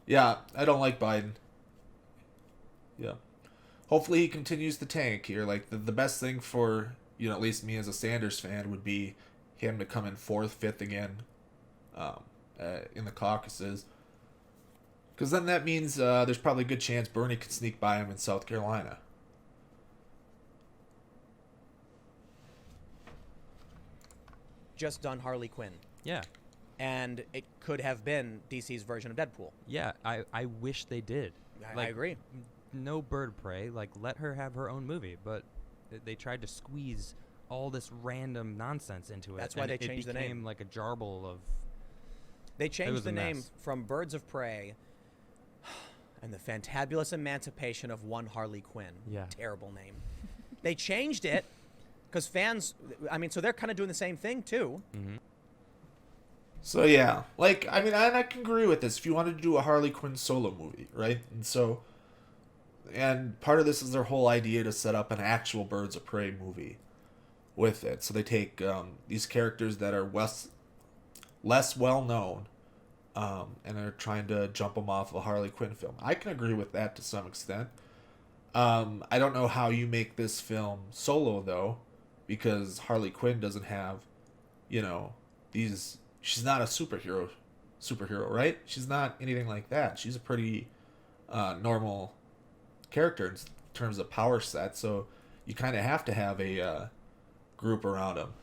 yeah, I don't like Biden. Yeah. Hopefully he continues to tank here. Like, the best thing for, at least me as a Sanders fan would be him to come in 4th, 5th again in the caucuses. Because then that means there's probably a good chance Bernie could sneak by him in South Carolina. Just done Harley Quinn, Yeah. and it could have been DC's version of Deadpool. Yeah. I wish they did. I agree. No Bird Prey. Like, let her have her own movie, but they tried to squeeze all this random nonsense into it. That's why and they it changed the became name. like a jarble of. They was changed a the name mess. from Birds of Prey and the fantabulous emancipation of one Harley Quinn. Yeah. Terrible name. They changed it because fans, so they're kind of doing the same thing too. Mm-hmm. So yeah, like, I can agree with this. If you wanted to do a Harley Quinn solo movie, right? And part of this is their whole idea to set up an actual Birds of Prey movie with it. So they take these characters that are less well known, and they're trying to jump them off of a Harley Quinn film. I can agree with that to some extent. I don't know how you make this film solo though, because Harley Quinn doesn't have, these. She's not a superhero, right? She's not anything like that. She's a pretty normal character in terms of power set, so you kind of have to have a group around him.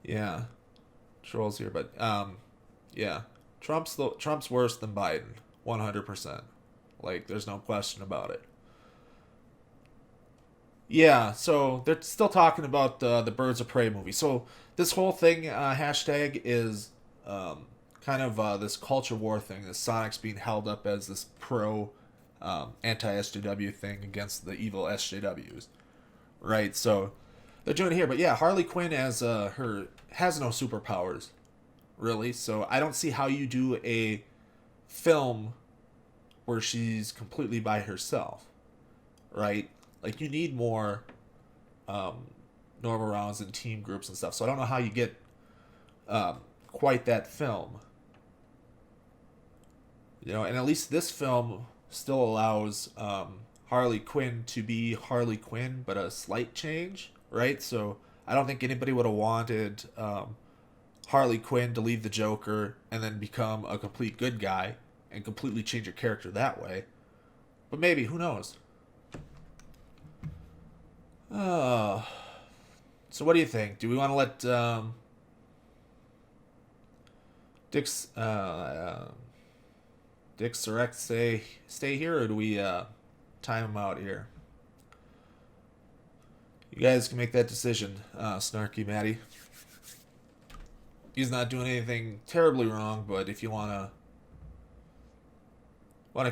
Yeah, trolls here, but yeah, Trump's worse than Biden, 100%. Like, there's no question about it. Yeah, so they're still talking about the Birds of Prey movie. So this whole thing, hashtag, is kind of this culture war thing. This Sonic's being held up as this pro anti-SJW thing against the evil SJWs. Right, so they're doing it here. But yeah, Harley Quinn has no superpowers, really. So I don't see how you do a film where she's completely by herself, right? Like, you need more normal rounds and team groups and stuff. So I don't know how you get quite that film. And at least this film still allows Harley Quinn to be Harley Quinn, but a slight change, right? So I don't think anybody would have wanted Harley Quinn to leave the Joker and then become a complete good guy and completely change your character that way. But maybe, who knows? So what do you think? Do we want to let Dick Surrex stay here, or do we time him out here? You guys can make that decision, Snarky Matty. He's not doing anything terribly wrong, but if you wanna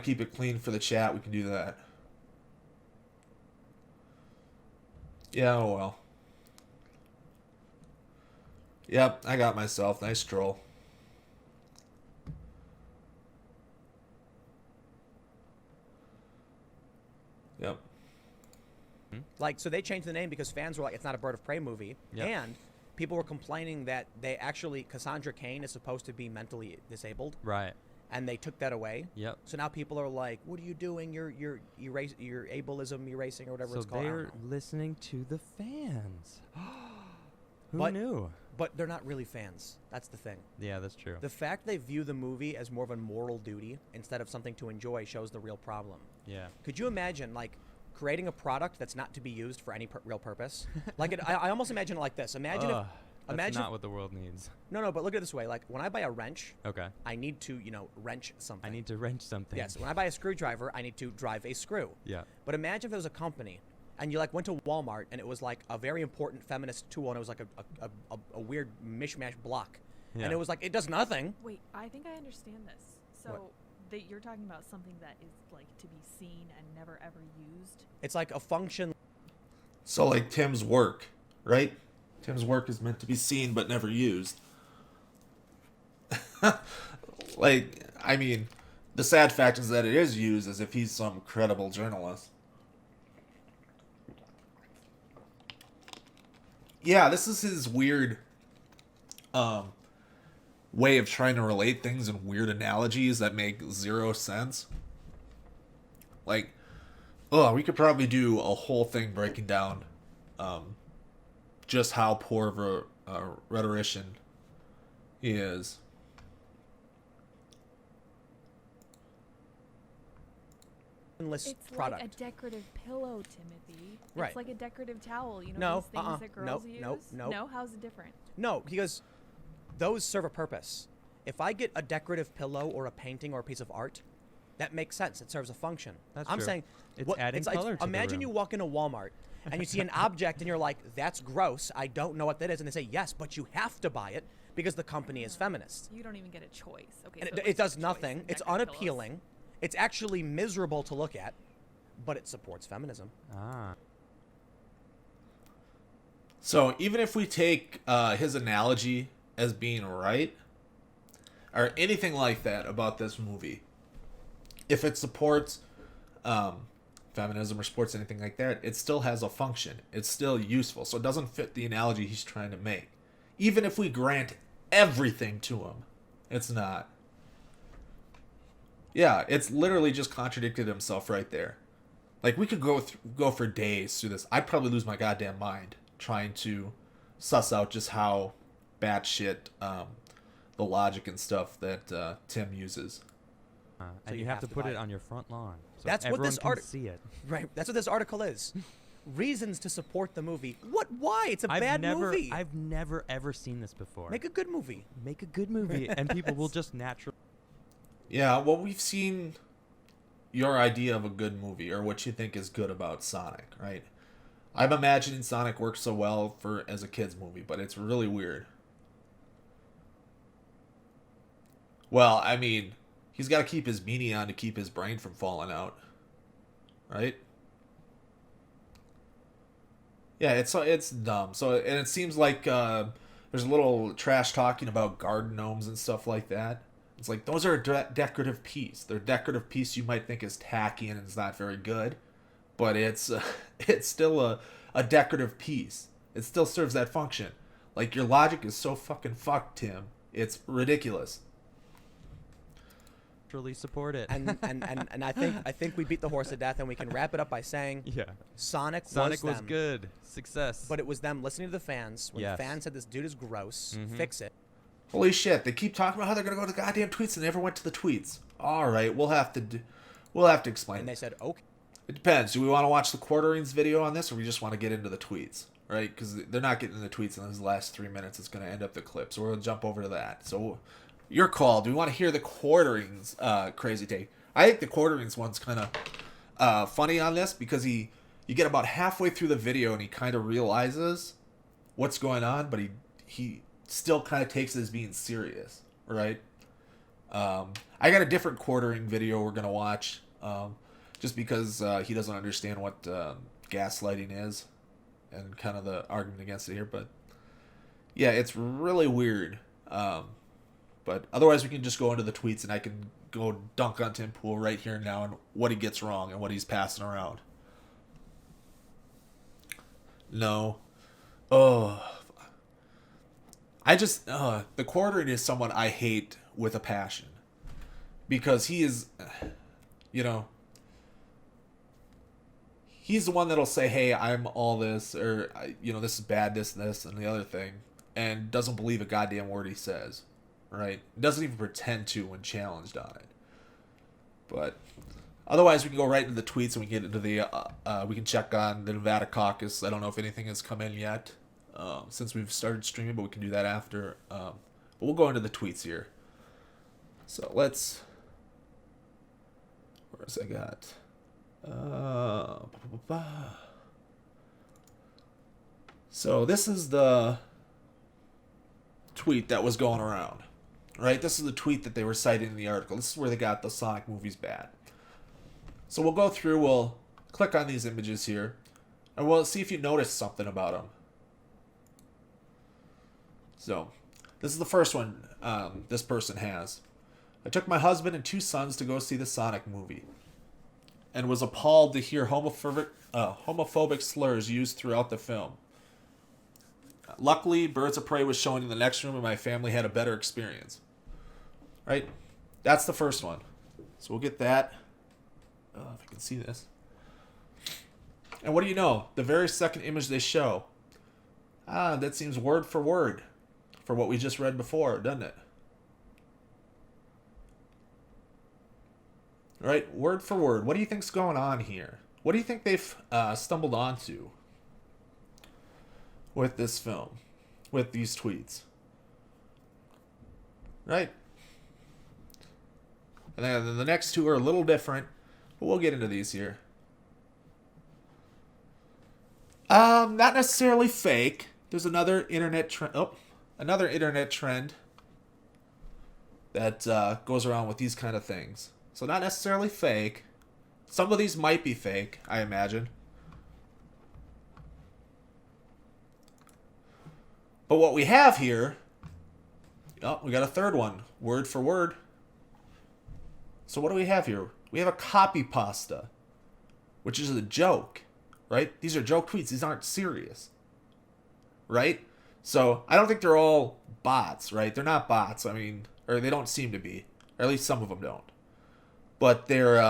keep it clean for the chat, we can do that. Yeah, oh well. Yep, I got myself. Nice troll. Yep. Like, so they changed the name because fans were like, it's not a Bird of Prey movie. Yep. And people were complaining that they actually, Cassandra Cain is supposed to be mentally disabled. Right. And they took that away. Yep. So now people are like, what are you doing? You're ableism erasing or whatever So it's called. I don't they're know. listening to the fans. Who But- knew? But they're not really fans. That's the thing. Yeah, that's true. The fact they view the movie as more of a moral duty instead of something to enjoy shows the real problem. Yeah. Could you imagine, like, creating a product that's not to be used for any real purpose? Like, I almost imagine it like this. Imagine Ugh, if, that's imagine, not what the world needs. no, but look at it this way. Like, when I buy a wrench, Okay. I need to, wrench something. I need to wrench something. Yes, when I buy a screwdriver, I need to drive a screw. Yeah. But imagine if there was a company and you like went to Walmart and it was like a very important feminist tool and it was like a weird mishmash block. Yeah. And it was like, it does nothing. Wait, I think I understand this. So What? that you're talking about something that is like to be seen and never ever used. It's like a function. So like Tim's work, right? Tim's work is meant to be seen but never used. Like, I mean, the sad fact is that it is used as if he's some credible journalist. Yeah, this is his weird way of trying to relate things in weird analogies that make zero sense. Like, we could probably do a whole thing breaking down just how poor of a rhetorician he is. It's product. Like a decorative pillow, Timothy. Right. It's like a decorative towel. You know No, these things that girls use. nope. No, how's it different? No, because those serve a purpose. If I get a decorative pillow or a painting or a piece of art, that makes sense. It serves a function. That's I'm true. saying It's adding like, color to the imagine you room. walk into Walmart and you see an object and you're like, that's gross. I don't know what that is. And they say, yes, but you have to buy it because the company is feminist. You don't even get a choice. Okay. And so it what's does the choice nothing. in It's decorative pillows? unappealing. It's actually miserable to look at, but it supports feminism. Ah. So even if we take his analogy as being right, or anything like that about this movie, if it supports feminism or supports anything like that, it still has a function. It's still useful. So it doesn't fit the analogy he's trying to make. Even if we grant everything to him, it's not. Yeah, it's literally just contradicted himself right there. Like, we could go for days through this. I'd probably lose my goddamn mind trying to suss out just how batshit the logic and stuff that Tim uses. And you you have to have to put buy it it. on your front lawn. So That's what everyone this can art- see it. Right. That's what this article is. Reasons to support the movie. What? Why? It's a bad movie. I've never ever seen this before. Make a good movie. Make a good movie, and people will just naturally. Yeah, well, we've seen your idea of a good movie, or what you think is good about Sonic, right? I'm imagining Sonic works so well as a kid's movie, but it's really weird. Well, I mean, he's got to keep his beanie on to keep his brain from falling out, right? Yeah, it's dumb. So, and it seems like there's a little trash talking about garden gnomes and stuff like that. It's like, those are a decorative piece. They're a decorative piece you might think is tacky and it's not very good, but it's still a decorative piece. It still serves that function. Like, your logic is so fucking fucked, Tim. It's ridiculous. Naturally support it. And I think we beat the horse to death, and we can wrap it up by saying yeah, Sonic Sonic was them, good, success. but it was them listening to the fans. When Yes. the fans said this dude is gross, Mhm. fix it. Holy shit! They keep talking about how they're gonna go to the goddamn tweets and they never went to the tweets. All right, we'll have to explain. And they said, okay. It depends. Do we want to watch the Quarterings video on this, or we just want to get into the tweets, right? Because they're not getting the tweets in those last 3 minutes. It's going to end up the clip, so we're going to jump over to that. So, your call. Do we want to hear the Quarterings crazy take? I think the Quarterings one's kind of funny on this because he you get about halfway through the video and he kind of realizes what's going on, but he still kind of takes it as being serious, right? I got a different quartering video we're gonna watch, just because he doesn't understand what gaslighting is, and kind of the argument against it here. But yeah, it's really weird. But otherwise, we can just go into the tweets, and I can go dunk on Tim Pool right here and now and what he gets wrong and what he's passing around. No. Oh. The quartering is someone I hate with a passion. Because he is, he's the one that'll say, hey, I'm all this, or, this is bad, this, and the other thing, and doesn't believe a goddamn word he says, right? Doesn't even pretend to when challenged on it. But otherwise, we can go right into the tweets, and we can get into we can check on the Nevada caucus. I don't know if anything has come in yet since we've started streaming, but we can do that after. But we'll go into the tweets here. So let's... Where's I got? So this is the tweet that was going around, right? This is the tweet that they were citing in the article. This is where they got the Sonic movies bad. So we'll go through, we'll click on these images here, and we'll see if you notice something about them. So this is the first one this person has. I took my husband and 2 sons to go see the Sonic movie and was appalled to hear homophobic slurs used throughout the film. Luckily, Birds of Prey was showing in the next room and my family had a better experience. Right? That's the first one. So we'll get that. If I can see this. And what do you know? The very second image they show. That seems word for word for what we just read before, doesn't it? Right, word for word. What do you think's going on here? What do you think they've stumbled onto with this film, with these tweets? Right? And then the next 2 are a little different, but we'll get into these here. Not necessarily fake. There's another internet trend. Another internet trend that goes around with these kind of things. So not necessarily fake. Some of these might be fake, I imagine. But what we have here... Oh, we got a third one. Word for word. So what do we have here? We have a copy pasta, which is a joke, right? These are joke tweets. These aren't serious, right? So I don't think they're all bots, right? They're not bots. I mean, or they don't seem to be. Or at least some of them don't. But they're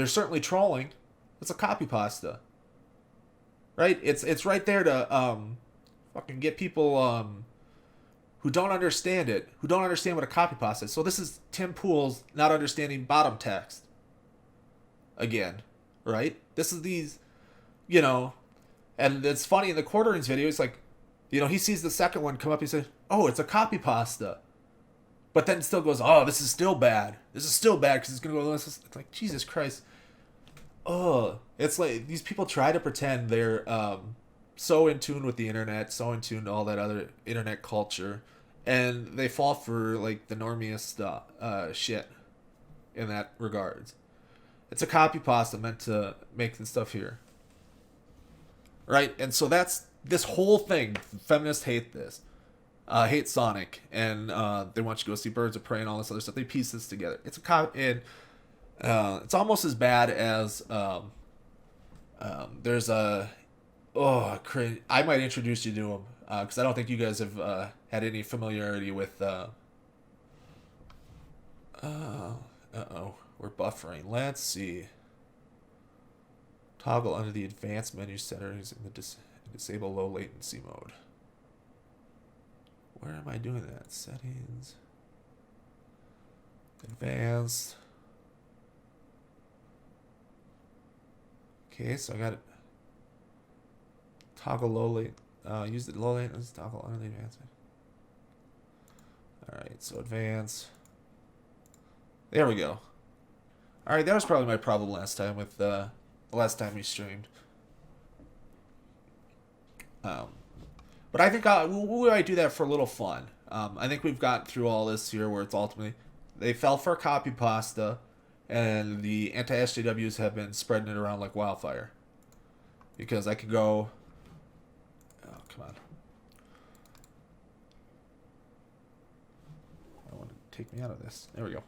certainly trolling. It's a copy pasta, right? It's right there to fucking get people who don't understand it, who don't understand what a copy pasta is. So this is Tim Pool's not understanding bottom text. Again, right? This is these, and it's funny in the quarterings video. It's like, he sees the second one come up. He says, "Oh, it's a copy pasta." But then it still goes, "Oh, this is still bad. This is still bad because it's going to go..." It's like, Jesus Christ. Oh, it's like these people try to pretend they're so in tune with the internet, so in tune to all that other internet culture, and they fall for, like, the normiest stuff, shit in that regards. It's a copy pasta meant to make the stuff here. Right? And so that's this whole thing. Feminists hate this. Hate Sonic, and they want you to go see Birds of Prey and all this other stuff. They piece this together. It's and it's almost as bad as there's a I might introduce you to him because I don't think you guys have had any familiarity with. We're buffering. Let's see. Toggle under the advanced menu settings in the disable low latency mode. Where am I doing that? Settings. Advanced. Okay, so I got it. Toggle low late. Use the low latency toggle under the advanced. Alright, so advanced. There we go. Alright, that was probably my problem last time with the last time we streamed. But I think we might do that for a little fun. I think we've got through all this here where it's ultimately they fell for copy pasta, and the anti-SJWs have been spreading it around like wildfire. Because I could go... Oh, come on. I want to take me out of this. There we go.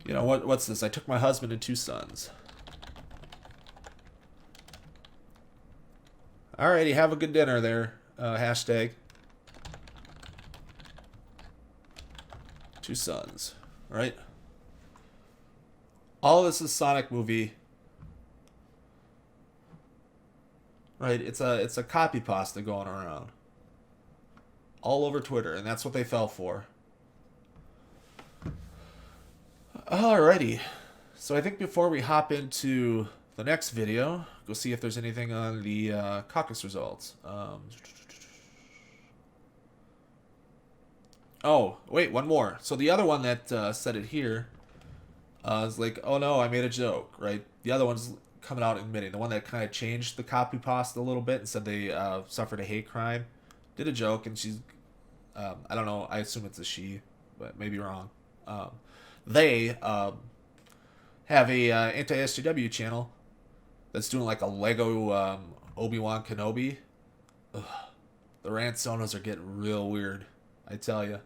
You know, what's this? I took my husband and 2 sons. Alrighty, have a good dinner there. Hashtag. 2 sons. Right? All this is Sonic movie. Right? It's a copy pasta going around. All over Twitter, and that's what they fell for. Alrighty. So I think before we hop into the next video, go see if there's anything on the caucus results. Oh, wait, one more. So the other one that said it here is like, oh no, I made a joke, right? The other one's coming out admitting. The one that kind of changed the copy pasta a little bit and said they suffered a hate crime, did a joke, and she's, I don't know, I assume it's a she, but maybe wrong. They have a anti-SJW channel that's doing like a Lego Obi-Wan Kenobi. Ugh. The Ransonos are getting real weird, I tell you.